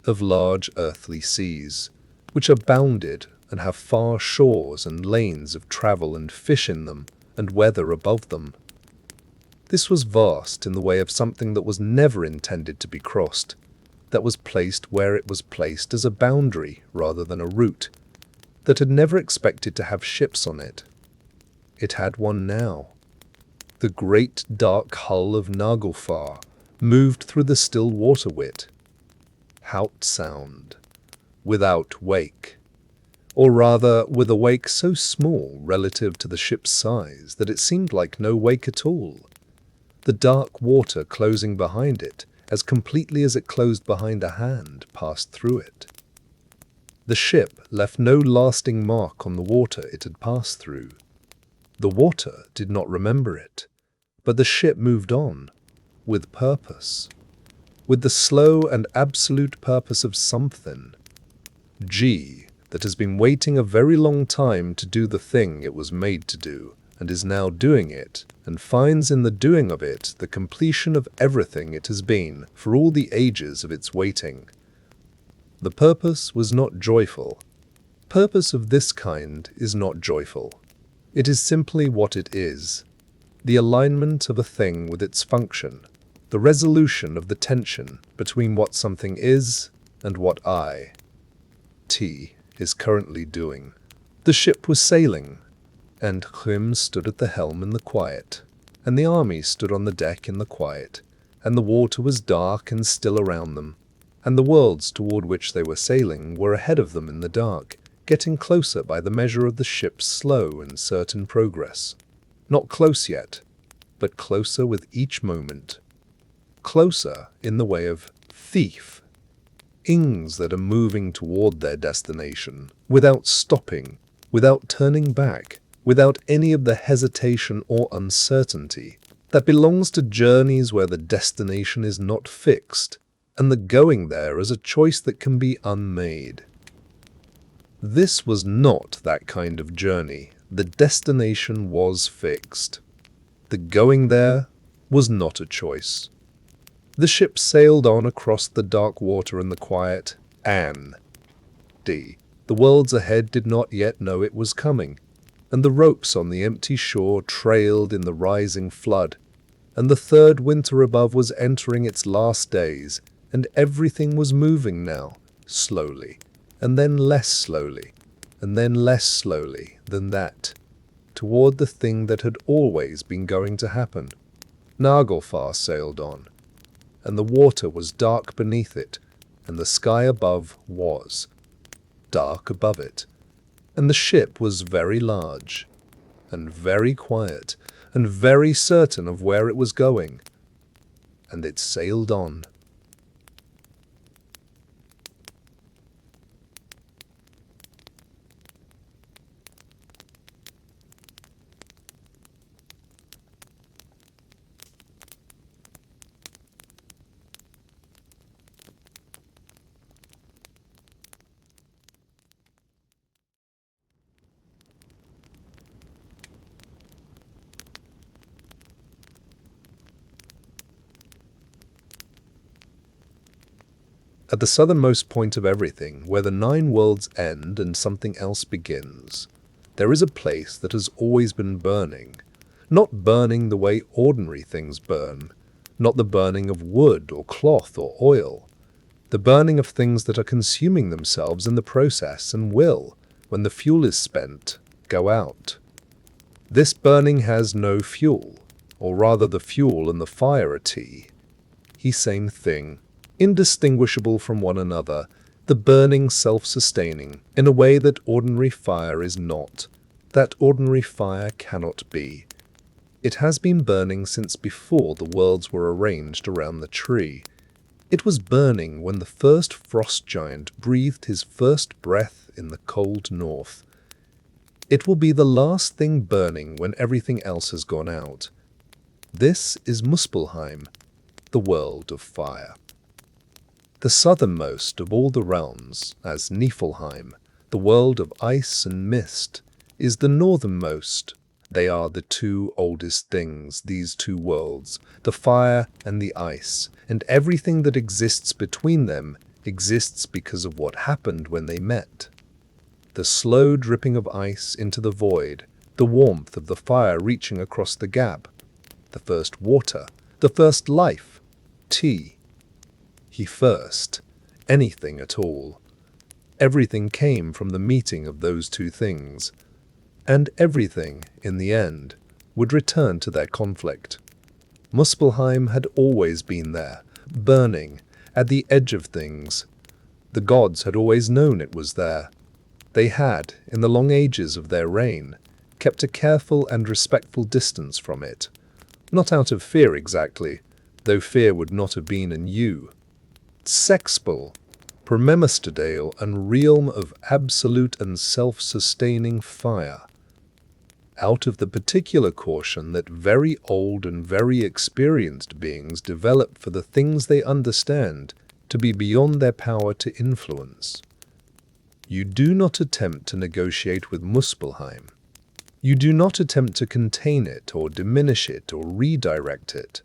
of large earthly seas, which are bounded and have far shores and lanes of travel and fish in them and weather above them. This was vast in the way of something that was never intended to be crossed, that was placed where it was placed as a boundary rather than a route, that had never expected to have ships on it. It had one now. The great dark hull of Naglfar moved through the still water wit. Hout sound, without wake, or rather with a wake so small relative to the ship's size that it seemed like no wake at all. The dark water closing behind it, as completely as it closed behind a hand, passed through it. The ship left no lasting mark on the water it had passed through. The water did not remember it, but the ship moved on, with purpose, with the slow and absolute purpose of something. G, that has been waiting a very long time to do the thing it was made to do, and is now doing it, and finds in the doing of it the completion of everything it has been for all the ages of its waiting. The purpose was not joyful. Purpose of this kind is not joyful. It is simply what it is. The alignment of a thing with its function, the resolution of the tension between what something is and what I, T, is currently doing. The ship was sailing, and Hrym stood at the helm in the quiet, and the army stood on the deck in the quiet, and the water was dark and still around them, and the worlds toward which they were sailing were ahead of them in the dark, getting closer by the measure of the ship's slow and certain progress. Not close yet, but closer with each moment. Closer in the way of thief. Ings that are moving toward their destination, without stopping, without turning back, without any of the hesitation or uncertainty that belongs to journeys where the destination is not fixed, and the going there is a choice that can be unmade. This was not that kind of journey. The destination was fixed. The going there was not a choice. The ship sailed on across the dark water in the quiet, and D. The worlds ahead did not yet know it was coming, and the ropes on the empty shore trailed in the rising flood, and the third winter above was entering its last days, and everything was moving now, slowly, and then less slowly, and then less slowly than that, toward the thing that had always been going to happen. Naglfar sailed on, and the water was dark beneath it, and the sky above was, dark above it, and the ship was very large, and very quiet, and very certain of where it was going, and it sailed on. At the southernmost point of everything, where the 9 worlds end and something else begins, there is a place that has always been burning. Not burning the way ordinary things burn, not the burning of wood or cloth or oil, the burning of things that are consuming themselves in the process and will, when the fuel is spent, go out. This burning has no fuel, or rather the fuel and the fire are same thing, indistinguishable from one another, the burning self-sustaining, in a way that ordinary fire is not, that ordinary fire cannot be. It has been burning since before the worlds were arranged around the tree. It was burning when the first frost giant breathed his first breath in the cold north. It will be the last thing burning when everything else has gone out. This is Muspelheim, the world of fire. The southernmost of all the realms, as Niflheim, the world of ice and mist, is the northernmost. They are the 2 oldest things, these 2 worlds, the fire and the ice, and everything that exists between them exists because of what happened when they met. The slow dripping of ice into the void, the warmth of the fire reaching across the gap, the first water, the first life, tea. He first, anything at all. Everything came from the meeting of those 2 things, and everything, in the end, would return to their conflict. Muspelheim had always been there, burning, at the edge of things. The gods had always known it was there. They had, in the long ages of their reign, kept a careful and respectful distance from it. Not out of fear exactly, though fear would not have been in you. Sexpel, Permemistadale and realm of absolute and self-sustaining fire. Out of the particular caution that very old and very experienced beings develop for the things they understand to be beyond their power to influence. You do not attempt to negotiate with Muspelheim. You do not attempt to contain it or diminish it or redirect it.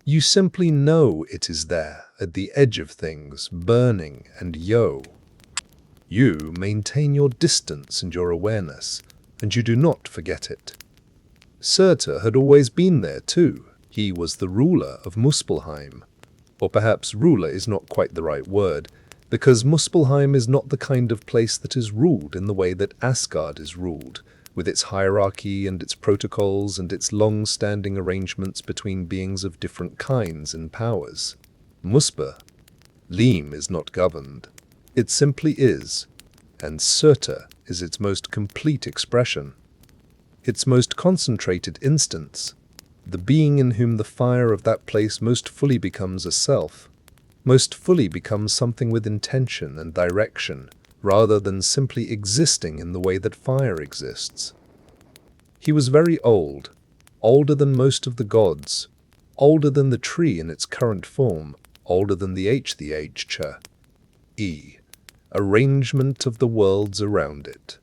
You simply know it is there, at the edge of things, burning and You maintain your distance and your awareness, and you do not forget it. Surtur had always been there too. He was the ruler of Muspelheim. Or perhaps ruler is not quite the right word, because Muspelheim is not the kind of place that is ruled in the way that Asgard is ruled, with its hierarchy and its protocols and its long-standing arrangements between beings of different kinds and powers. Muspelheim is not governed. It simply is, and Surtur is its most complete expression, its most concentrated instance, the being in whom the fire of that place most fully becomes a self, most fully becomes something with intention and direction, rather than simply existing in the way that fire exists. He was very old, older than most of the gods, older than the tree in its current form, older than the arrangement of the worlds around it.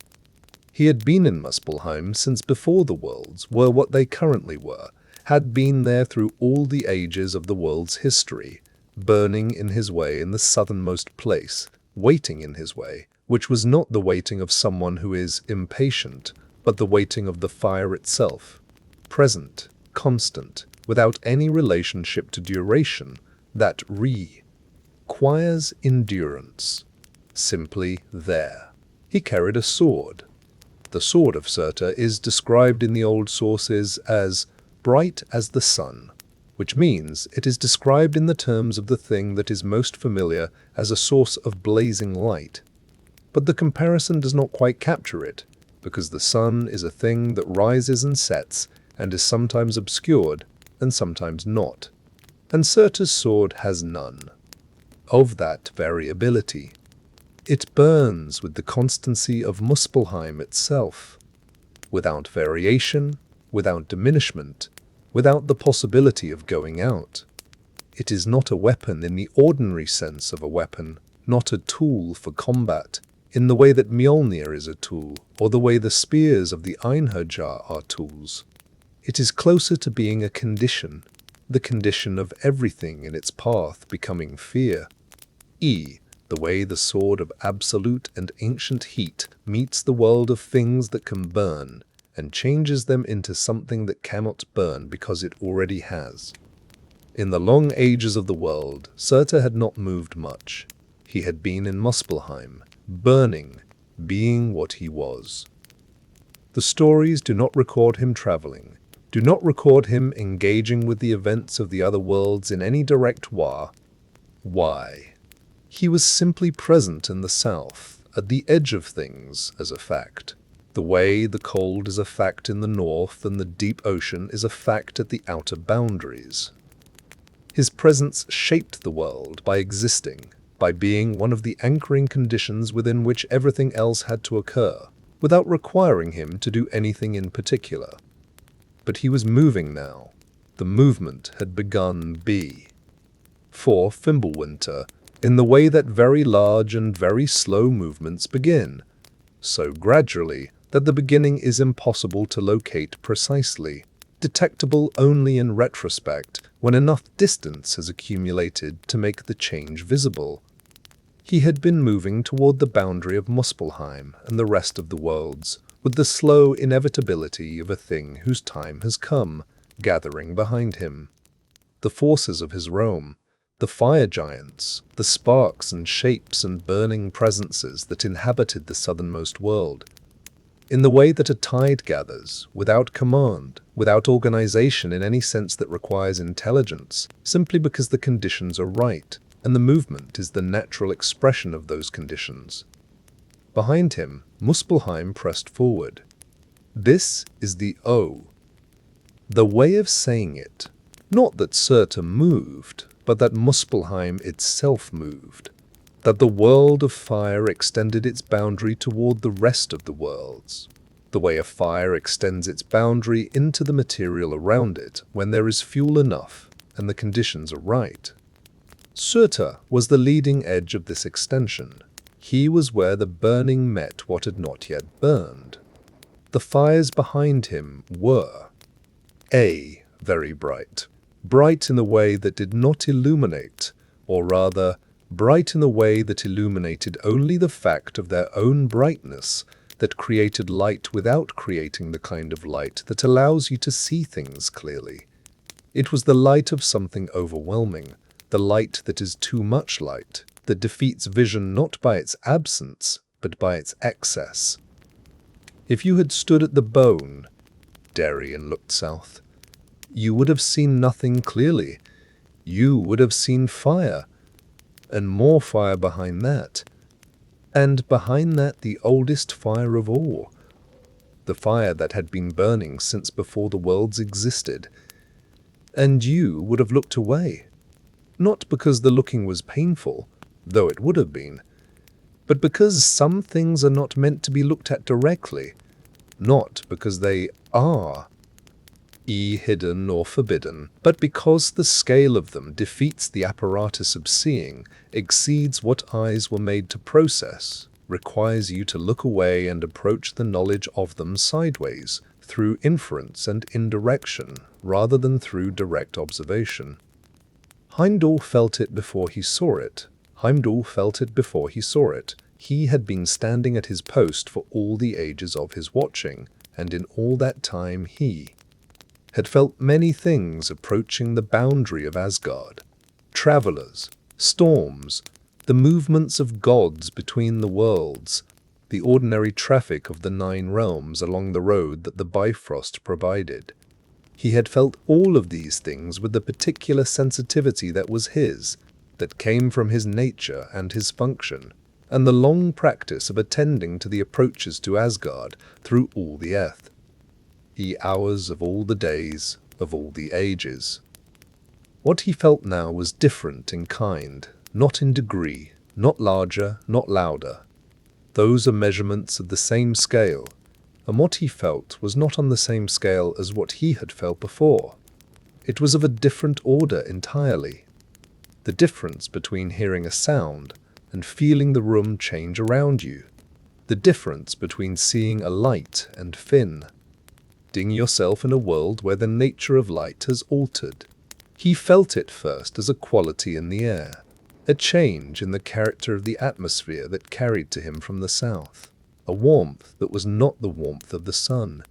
He had been in Muspelheim since before the worlds were what they currently were, had been there through all the ages of the world's history, burning in his way in the southernmost place, waiting in his way, which was not the waiting of someone who is impatient, but the waiting of the fire itself, present, constant, without any relationship to duration, that requires endurance, simply there. He carried a sword. The sword of Surtur is described in the old sources as bright as the sun, which means it is described in the terms of the thing that is most familiar as a source of blazing light. But the comparison does not quite capture it, because the sun is a thing that rises and sets and is sometimes obscured and sometimes not. And Surtur's sword has none of that variability. It burns with the constancy of Muspelheim itself, without variation, without diminishment, without the possibility of going out. It is not a weapon in the ordinary sense of a weapon, not a tool for combat, in the way that Mjolnir is a tool, or the way the spears of the Einherjar are tools. It is closer to being a condition, the condition of everything in its path becoming fear. The way the sword of absolute and ancient heat meets the world of things that can burn, and changes them into something that cannot burn because it already has. In the long ages of the world, Surtur had not moved much. He had been in Muspelheim, burning, being what he was. The stories do not record him traveling, do not record him engaging with the events of the other worlds in any direct way. Why? He was simply present in the south, at the edge of things, as a fact. The way the cold is a fact in the north and the deep ocean is a fact at the outer boundaries. His presence shaped the world by existing, by being one of the anchoring conditions within which everything else had to occur, without requiring him to do anything in particular. But he was moving now. The movement had begun. For Fimbulwinter, in the way that very large and very slow movements begin, so gradually that the beginning is impossible to locate precisely, detectable only in retrospect when enough distance has accumulated to make the change visible. He had been moving toward the boundary of Muspelheim and the rest of the worlds, with the slow inevitability of a thing whose time has come, gathering behind him. The forces of his realm, the fire giants, the sparks and shapes and burning presences that inhabited the southernmost world. In the way that a tide gathers, without command, without organization in any sense that requires intelligence, simply because the conditions are right, and the movement is the natural expression of those conditions. Behind him, Muspelheim pressed forward. This is the way of saying it. Not that Surtur moved, but that Muspelheim itself moved. That the world of fire extended its boundary toward the rest of the worlds. The way a fire extends its boundary into the material around it when there is fuel enough and the conditions are right. Surtur was the leading edge of this extension. He was where the burning met what had not yet burned. The fires behind him were very bright. Bright in the way that did not illuminate, or rather, bright in the way that illuminated only the fact of their own brightness, that created light without creating the kind of light that allows you to see things clearly. It was the light of something overwhelming, the light that is too much light, that defeats vision not by its absence, but by its excess. If you had stood at the bone, Darien looked south, you would have seen nothing clearly. You would have seen fire, and more fire behind that. And behind that the oldest fire of all. The fire that had been burning since before the worlds existed. And you would have looked away. Not because the looking was painful, though it would have been, but because some things are not meant to be looked at directly. Not because they are hidden or forbidden, but because the scale of them defeats the apparatus of seeing, exceeds what eyes were made to process, requires you to look away and approach the knowledge of them sideways, through inference and indirection, rather than through direct observation. Heimdall felt it before he saw it. He had been standing at his post for all the ages of his watching, and in all that time he had felt many things approaching the boundary of Asgard. Travelers, storms, the movements of gods between the worlds, the ordinary traffic of the 9 realms along the road that the Bifrost provided. He had felt all of these things with the particular sensitivity that was his, that came from his nature and his function, and the long practice of attending to the approaches to Asgard through all the earth, hours of all the days, of all the ages. What he felt now was different in kind, not in degree, not larger, not louder. Those are measurements of the same scale, and what he felt was not on the same scale as what he had felt before. It was of a different order entirely. The difference between hearing a sound and feeling the room change around you. The difference between seeing a light and fin. Seeing yourself in a world where the nature of light has altered. He felt it first as a quality in the air, a change in the character of the atmosphere that carried to him from the south, a warmth that was not the warmth of the sun,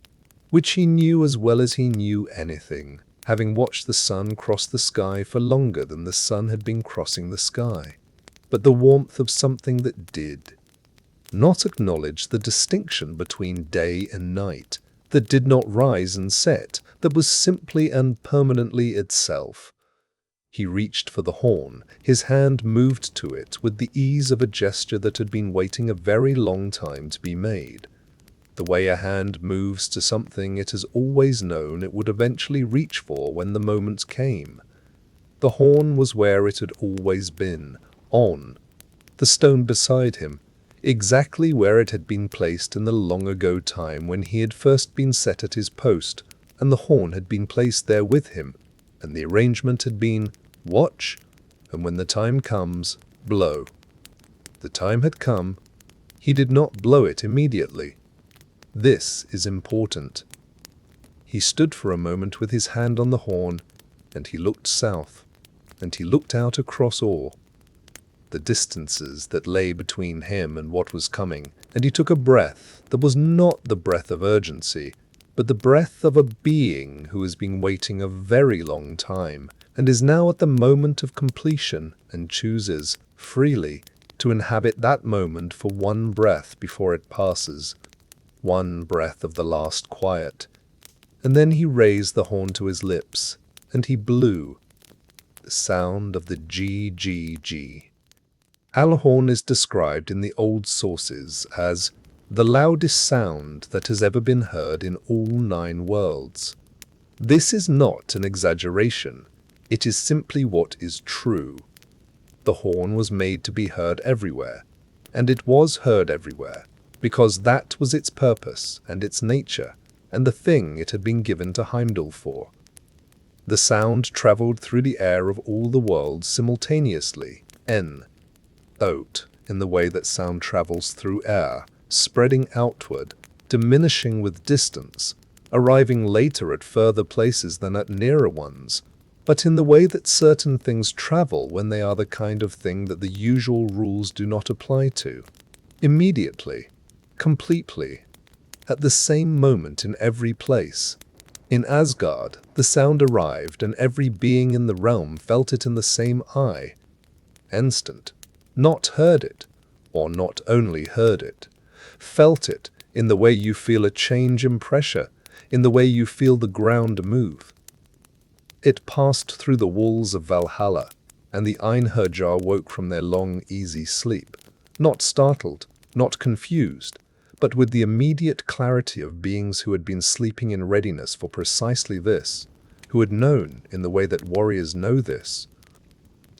which he knew as well as he knew anything, having watched the sun cross the sky for longer than the sun had been crossing the sky, but the warmth of something that did not acknowledge the distinction between day and night, that did not rise and set, that was simply and permanently itself. He reached for the horn. His hand moved to it with the ease of a gesture that had been waiting a very long time to be made. The way a hand moves to something it has always known it would eventually reach for when the moment came. The horn was where it had always been, on the stone beside him, exactly where it had been placed in the long-ago time when he had first been set at his post, and the horn had been placed there with him, and the arrangement had been, watch, and when the time comes, blow. The time had come. He did not blow it immediately. This is important. He stood for a moment with his hand on the horn, and he looked south, and he looked out across all the distances that lay between him and what was coming, and he took a breath that was not the breath of urgency, but the breath of a being who has been waiting a very long time, and is now at the moment of completion, and chooses, freely, to inhabit that moment for one breath before it passes, one breath of the last quiet. And then he raised the horn to his lips, and he blew. The sound of the G. Alhorn is described in the old sources as the loudest sound that has ever been heard in all 9 worlds. This is not an exaggeration. It is simply what is true. The horn was made to be heard everywhere, and it was heard everywhere, because that was its purpose and its nature, and the thing it had been given to Heimdall for. The sound traveled through the air of all the worlds simultaneously, in the way that sound travels through air, spreading outward, diminishing with distance, arriving later at further places than at nearer ones, but in the way that certain things travel when they are the kind of thing that the usual rules do not apply to. Immediately, completely, at the same moment in every place. In Asgard, the sound arrived and every being in the realm felt it in the same eye. Instant. Not heard it, or not only heard it, felt it in the way you feel a change in pressure, in the way you feel the ground move. It passed through the walls of Valhalla, and the Einherjar woke from their long, easy sleep, not startled, not confused, but with the immediate clarity of beings who had been sleeping in readiness for precisely this, who had known, in the way that warriors know this,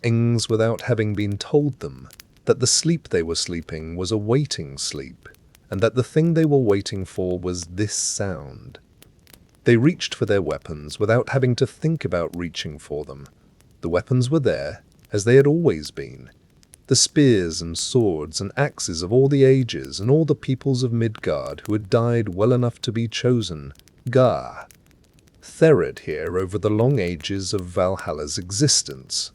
things without having been told them, that the sleep they were sleeping was a waiting sleep, and that the thing they were waiting for was this sound. They reached for their weapons without having to think about reaching for them. The weapons were there, as they had always been. The spears and swords and axes of all the ages and all the peoples of Midgard who had died well enough to be chosen, Therid here over the long ages of Valhalla's existence.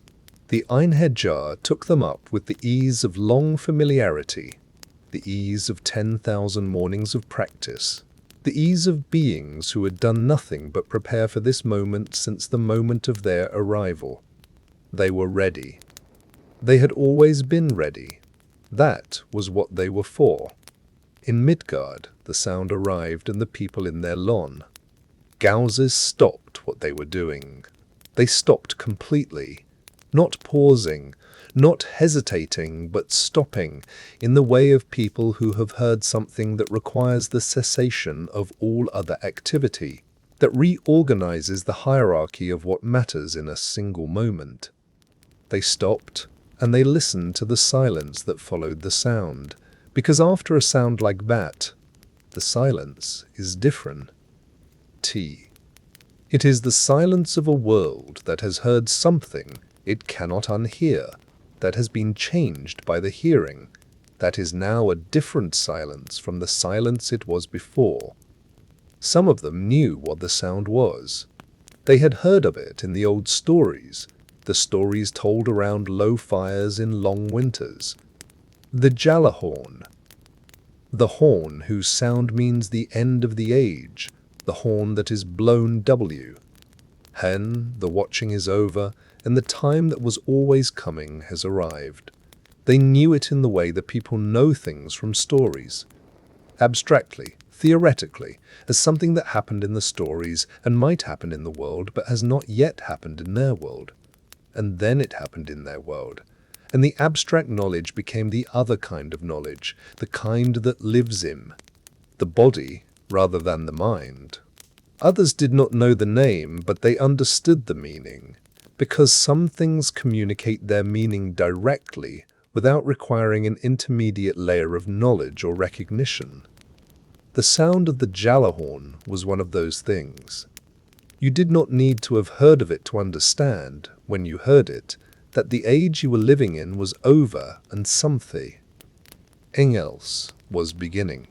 The Einherjar took them up with the ease of long familiarity, the ease of 10,000 mornings of practice, the ease of beings who had done nothing but prepare for this moment since the moment of their arrival. They were ready. They had always been ready. That was what they were for. In Midgard, the sound arrived and the people in their lawn. Gauzes stopped what they were doing. They stopped completely. not pausing, not hesitating, but stopping in the way of people who have heard something that requires the cessation of all other activity, that reorganizes the hierarchy of what matters in a single moment. They stopped, and they listened to the silence that followed the sound, because after a sound like that, the silence is different. It is the silence of a world that has heard something it cannot unhear, that has been changed by the hearing, that is now a different silence from the silence it was before. Some of them knew what the sound was. They had heard of it in the old stories, the stories told around low fires in long winters. The Jalahorn, the horn whose sound means the end of the age, the horn that is blown W. Hen, the watching is over, and the time that was always coming has arrived. They knew it in the way that people know things from stories. Abstractly, theoretically, as something that happened in the stories and might happen in the world but has not yet happened in their world. And then it happened in their world. And the abstract knowledge became the other kind of knowledge, the kind that lives in the body rather than the mind. Others did not know the name, but they understood the meaning, because some things communicate their meaning directly without requiring an intermediate layer of knowledge or recognition. The sound of the Jalahorn was one of those things. You did not need to have heard of it to understand, when you heard it, that the age you were living in was over and something else was beginning.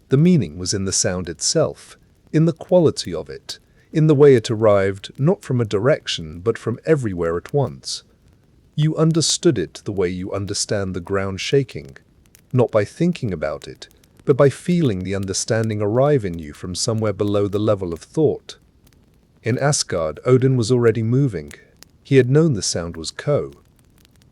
The meaning was in the sound itself, in the quality of it, in the way it arrived not from a direction but from everywhere at once. You understood it the way you understand the ground shaking, not by thinking about it, but by feeling the understanding arrive in you from somewhere below the level of thought. In Asgard, Odin was already moving. He had known the sound was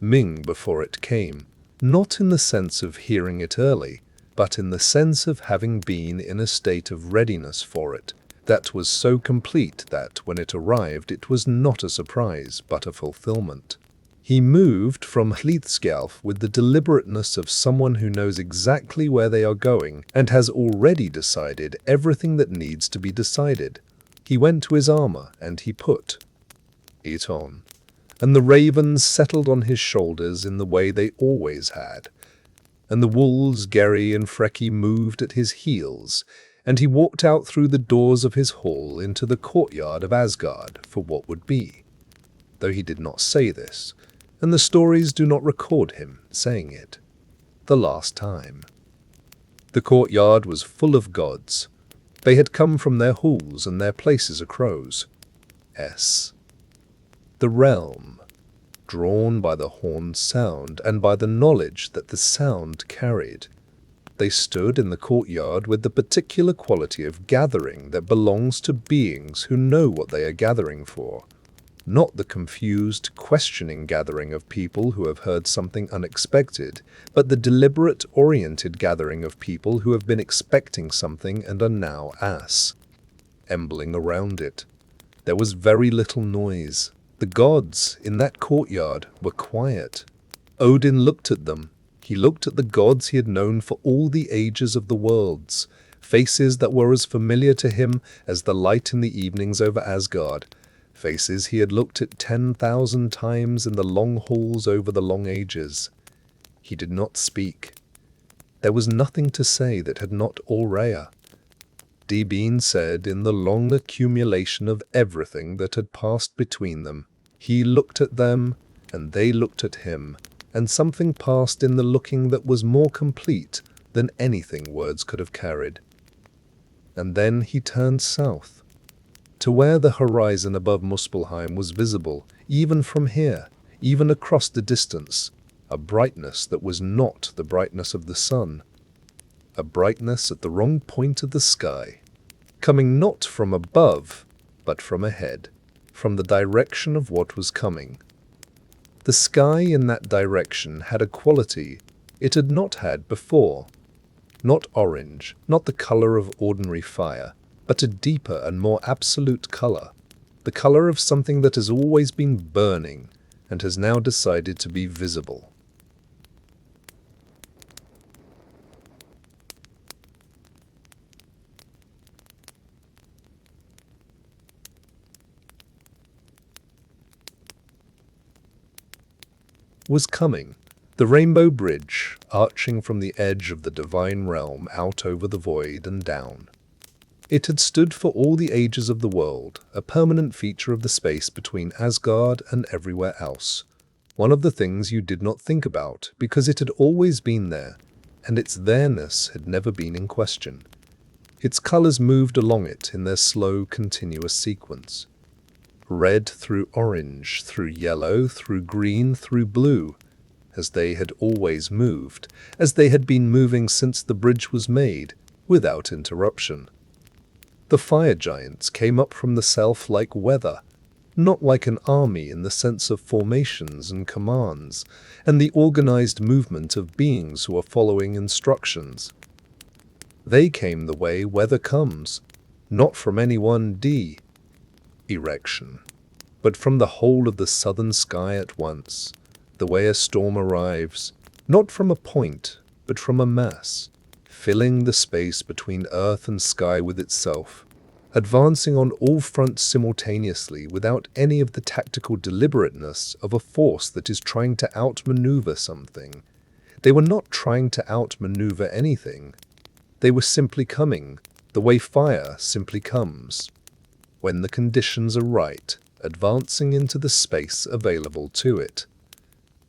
Ming before it came, not in the sense of hearing it early, but in the sense of having been in a state of readiness for it, that was so complete that when it arrived it was not a surprise but a fulfillment. He moved from Hlithskjalf with the deliberateness of someone who knows exactly where they are going and has already decided everything that needs to be decided. He went to his armor and he put it on, and the ravens settled on his shoulders in the way they always had, and the wolves, Geri and Freki, moved at his heels, and he walked out through the doors of his hall into the courtyard of Asgard for what would be, though he did not say this, and the stories do not record him saying it, the last time. The courtyard was full of gods. They had come from their halls and their places a crow's. The realm, drawn by the horn's sound and by the knowledge that the sound carried. They stood in the courtyard with the particular quality of gathering that belongs to beings who know what they are gathering for, not the confused, questioning gathering of people who have heard something unexpected, but the deliberate, oriented gathering of people who have been expecting something and are now ambling around it. There was very little noise. The gods in that courtyard were quiet. Odin looked at them. He looked at the gods he had known for all the ages of the worlds, faces that were as familiar to him as the light in the evenings over Asgard, faces he had looked at 10,000 times in the long halls over the long ages. He did not speak. There was nothing to say that had not already been said in the long accumulation of everything that had passed between them. He looked at them, and they looked at him, and something passed in the looking that was more complete than anything words could have carried. And then he turned south, to where the horizon above Muspelheim was visible, even from here, even across the distance, a brightness that was not the brightness of the sun, a brightness at the wrong point of the sky, coming not from above, but from ahead, from the direction of what was coming. The sky in that direction had a quality it had not had before, not orange, not the color of ordinary fire, but a deeper and more absolute color, the color of something that has always been burning and has now decided to be visible. Was coming. The rainbow bridge, arching from the edge of the divine realm out over the void and down. It had stood for all the ages of the world, a permanent feature of the space between Asgard and everywhere else. One of the things you did not think about, because it had always been there, and its there-ness had never been in question. Its colors moved along it in their slow, continuous sequence. Red through orange, through yellow, through green, through blue, as they had always moved, as they had been moving since the bridge was made, without interruption. The fire giants came up from the south like weather, not like an army in the sense of formations and commands, and the organized movement of beings who are following instructions. They came the way weather comes, not from any one erection, but from the whole of the southern sky at once, the way a storm arrives, not from a point, but from a mass, filling the space between earth and sky with itself, advancing on all fronts simultaneously without any of the tactical deliberateness of a force that is trying to outmaneuver something. They were not trying to outmaneuver anything. They were simply coming, the way fire simply comes, when the conditions are right, advancing into the space available to it.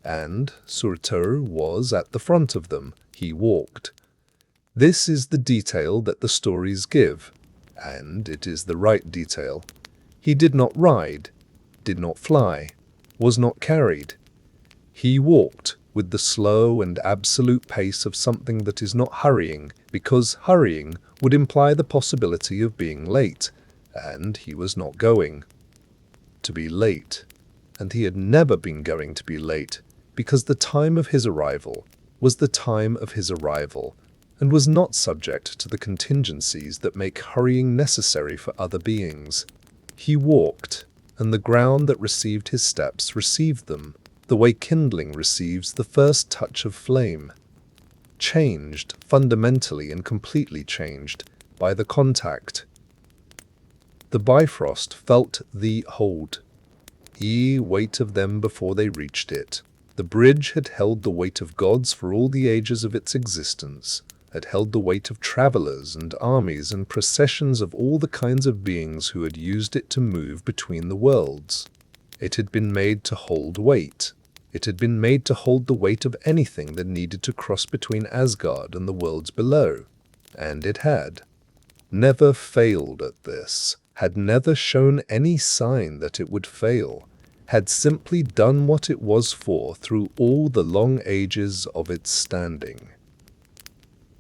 And Surtur was at the front of them. He walked. This is the detail that the stories give, and it is the right detail. He did not ride, did not fly, was not carried. He walked with the slow and absolute pace of something that is not hurrying, because hurrying would imply the possibility of being late, and he was not going to be late, and he had never been going to be late, because the time of his arrival was the time of his arrival, and was not subject to the contingencies that make hurrying necessary for other beings. He walked, and the ground that received his steps received them, the way kindling receives the first touch of flame. Changed, fundamentally and completely changed, by the contact. The Bifrost felt the weight of them before they reached it. The bridge had held the weight of gods for all the ages of its existence, had held the weight of travelers and armies and processions of all the kinds of beings who had used it to move between the worlds. It had been made to hold weight. It had been made to hold the weight of anything that needed to cross between Asgard and the worlds below. And it had. Never failed at this, had never shown any sign that it would fail, had simply done what it was for through all the long ages of its standing.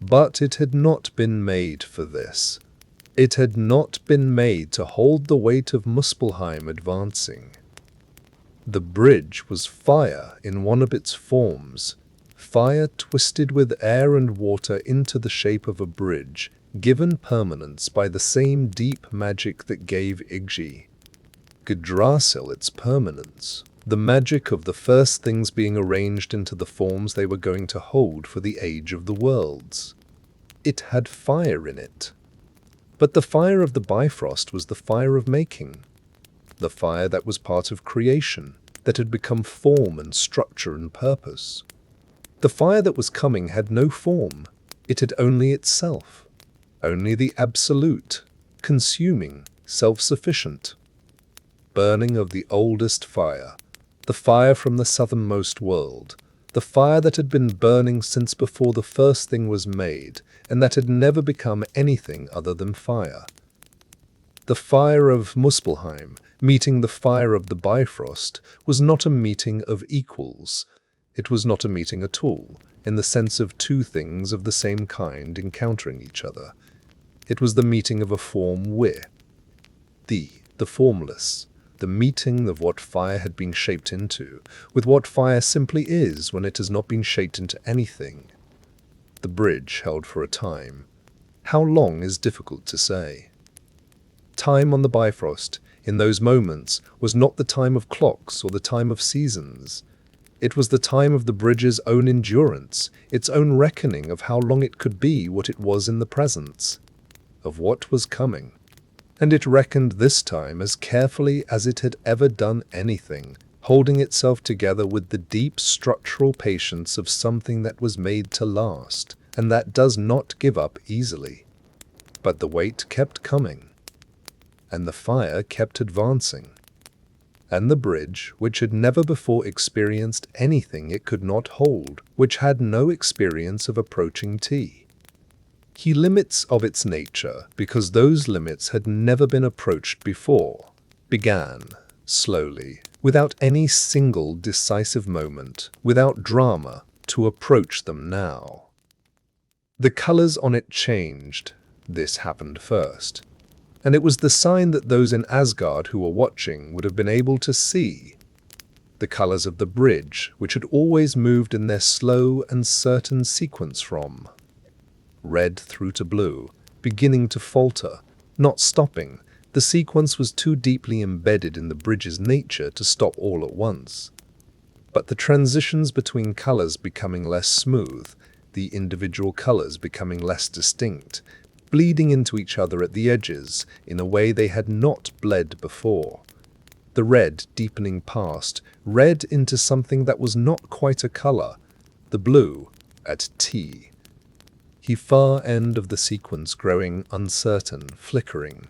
But it had not been made for this. It had not been made to hold the weight of Muspelheim advancing. The bridge was fire in one of its forms, fire twisted with air and water into the shape of a bridge, given permanence by the same deep magic that gave Yggdrasil its permanence, the magic of the first things being arranged into the forms they were going to hold for the age of the worlds. It had fire in it. But the fire of the Bifrost was the fire of making, the fire that was part of creation, that had become form and structure and purpose. The fire that was coming had no form. It had only itself, only the absolute, consuming, self-sufficient. Burning of the oldest fire, the fire from the southernmost world, the fire that had been burning since before the first thing was made, and that had never become anything other than fire. The fire of Muspelheim, meeting the fire of the Bifrost, was not a meeting of equals. It was not a meeting at all, in the sense of two things of the same kind encountering each other. It was the meeting of a form with the formless, the meeting of what fire had been shaped into, with what fire simply is when it has not been shaped into anything. The bridge held for a time. How long is difficult to say. Time on the Bifrost, in those moments was not the time of clocks or the time of seasons. It was the time of the bridge's own endurance, its own reckoning of how long it could be what it was in the presence, of what was coming. And it reckoned this time as carefully as it had ever done anything, holding itself together with the deep structural patience of something that was made to last, and that does not give up easily. But the weight kept coming, and the fire kept advancing. And the bridge, which had never before experienced anything it could not hold, which had no experience of approaching limits of its nature, because those limits had never been approached before, began, slowly, without any single decisive moment, without drama, to approach them now. The colors on it changed. This happened first. And it was the sign that those in Asgard who were watching would have been able to see. The colors of the bridge, which had always moved in their slow and certain sequence from red through to blue, beginning to falter, not stopping. The sequence was too deeply embedded in the bridge's nature to stop all at once. But the transitions between colors becoming less smooth, the individual colors becoming less distinct, bleeding into each other at the edges in a way they had not bled before. The red deepening past, red into something that was not quite a color, the blue at T. The far end of the sequence growing uncertain, flickering.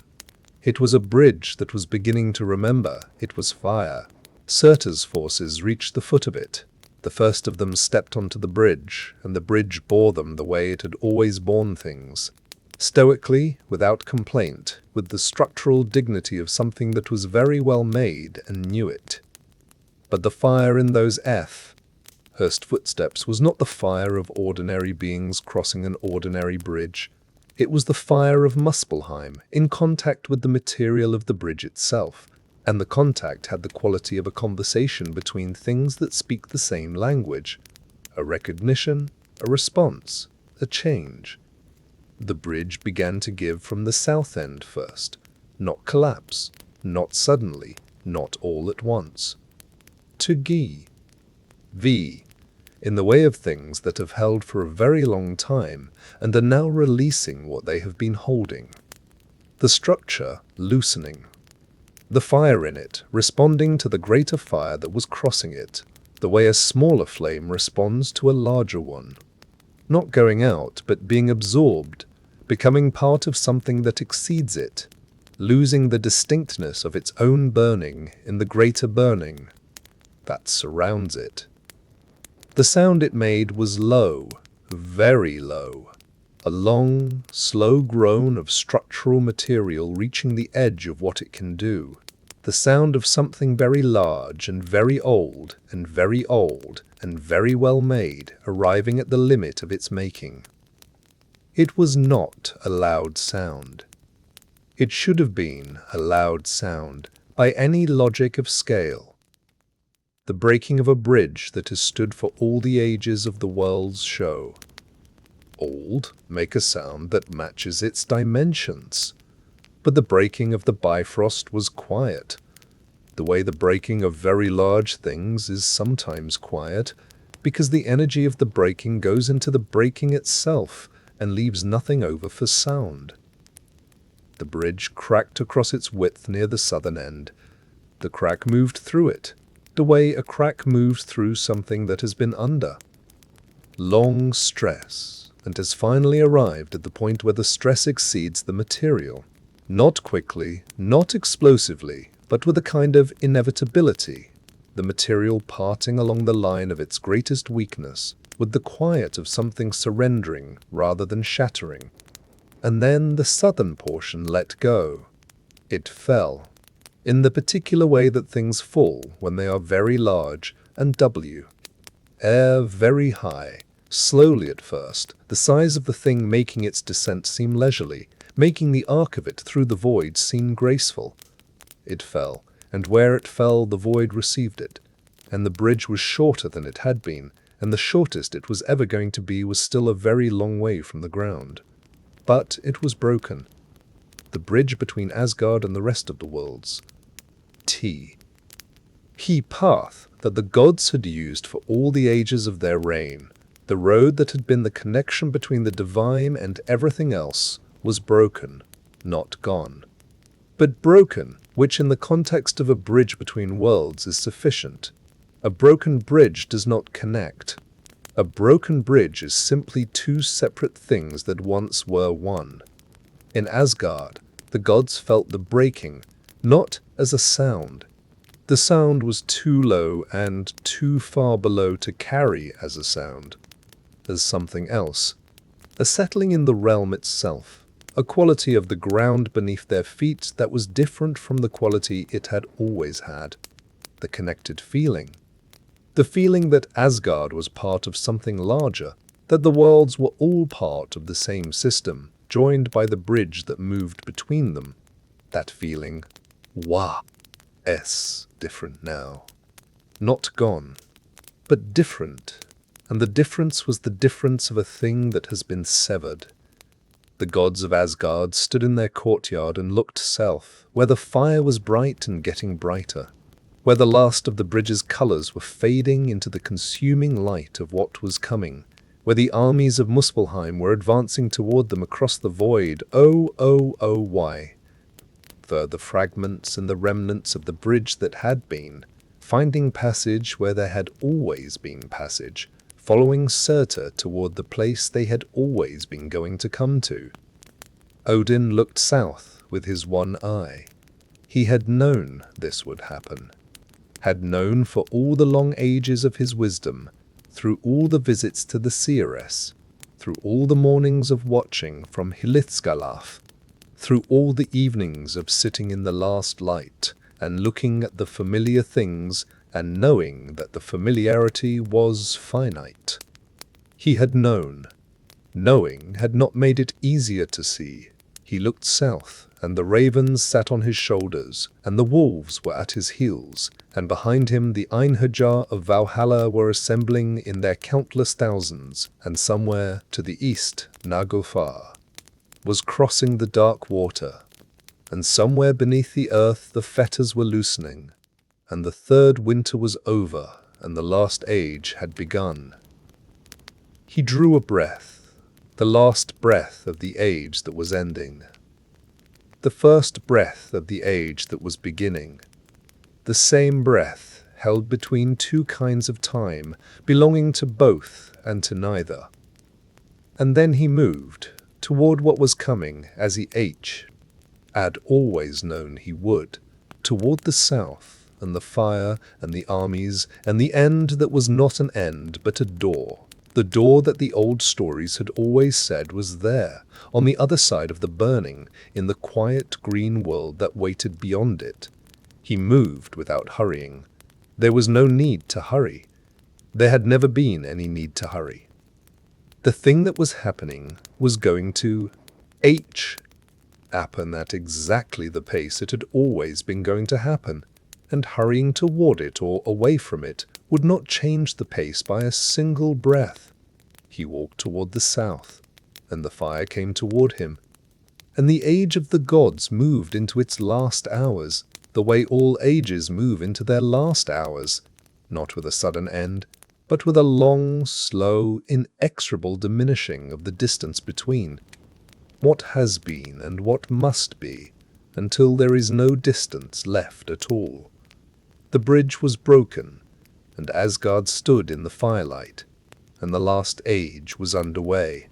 It was a bridge that was beginning to remember. It was fire. Surtur's forces reached the foot of it. The first of them stepped onto the bridge, and the bridge bore them the way it had always borne things. Stoically, without complaint, with the structural dignity of something that was very well made and knew it. But the fire in those Hurst footsteps was not the fire of ordinary beings crossing an ordinary bridge. It was the fire of Muspelheim, in contact with the material of the bridge itself, and the contact had the quality of a conversation between things that speak the same language, a recognition, a response, a change. The bridge began to give from the south end first, not collapse, not suddenly, not all at once. To V, in the way of things that have held for a very long time and are now releasing what they have been holding. The structure loosening. The fire in it responding to the greater fire that was crossing it, the way a smaller flame responds to a larger one. Not going out, but being absorbed, becoming part of something that exceeds it, losing the distinctness of its own burning in the greater burning that surrounds it. The sound it made was low, very low, a long, slow groan of structural material reaching the edge of what it can do, the sound of something very large and very old and very old and very well made arriving at the limit of its making. It was not a loud sound. It should have been a loud sound by any logic of scale. The breaking of a bridge that has stood for all the ages of the world's show. Old, make a sound that matches its dimensions. But the breaking of the Bifrost was quiet. The way the breaking of very large things is sometimes quiet, because the energy of the breaking goes into the breaking itself and leaves nothing over for sound. The bridge cracked across its width near the southern end. The crack moved through it, the way a crack moves through something that has been under long stress, and has finally arrived at the point where the stress exceeds the material. Not quickly, not explosively, but with a kind of inevitability, the material parting along the line of its greatest weakness, with the quiet of something surrendering rather than shattering. And then the southern portion let go. It fell, in the particular way that things fall when they are very large, and air very high, slowly at first, the size of the thing making its descent seem leisurely, making the arc of it through the void seem graceful. It fell, and where it fell the void received it, and the bridge was shorter than it had been, and the shortest it was ever going to be was still a very long way from the ground. But it was broken. The bridge between Asgard and the rest of the worlds. T. He path that the gods had used for all the ages of their reign, the road that had been the connection between the divine and everything else, was broken, not gone. But broken, which in the context of a bridge between worlds is sufficient. A broken bridge does not connect. A broken bridge is simply two separate things that once were one. In Asgard, the gods felt the breaking, not as a sound. The sound was too low and too far below to carry as a sound, as something else. A settling in the realm itself, a quality of the ground beneath their feet that was different from the quality it had always had. The connected feeling. The feeling that Asgard was part of something larger, that the worlds were all part of the same system, joined by the bridge that moved between them. That feeling, different now. Not gone, but different, and the difference was the difference of a thing that has been severed. The gods of Asgard stood in their courtyard and looked south, where the fire was bright and getting brighter, where the last of the bridge's colors were fading into the consuming light of what was coming, where the armies of Muspelheim were advancing toward them across the void. Why? The fragments and the remnants of the bridge that had been, finding passage where there had always been passage, following Surtur toward the place they had always been going to come to. Odin looked south with his one eye. He had known this would happen, had known for all the long ages of his wisdom, through all the visits to the seeress, through all the mornings of watching from Hlithskalaf, through all the evenings of sitting in the last light and looking at the familiar things and knowing that the familiarity was finite. He had known. Knowing had not made it easier to see. He looked south, and the ravens sat on his shoulders, and the wolves were at his heels, and behind him the Einherjar of Valhalla were assembling in their countless thousands, and somewhere to the east, Naglfar was crossing the dark water, and somewhere beneath the earth the fetters were loosening, and the third winter was over, and the last age had begun. He drew a breath, the last breath of the age that was ending, the first breath of the age that was beginning, the same breath held between two kinds of time, belonging to both and to neither. And then he moved toward what was coming as he had always known he would, toward the south and the fire and the armies and the end that was not an end but a door, the door that the old stories had always said was there, on the other side of the burning, in the quiet green world that waited beyond it. He moved without hurrying. There was no need to hurry. There had never been any need to hurry. The thing that was happening was going to happen at exactly the pace it had always been going to happen, and hurrying toward it or away from it would not change the pace by a single breath. He walked toward the south, and the fire came toward him, and the age of the gods moved into its last hours, the way all ages move into their last hours, not with a sudden end, but with a long, slow, inexorable diminishing of the distance between what has been and what must be, until there is no distance left at all. The bridge was broken, and Asgard stood in the firelight, and the last age was underway.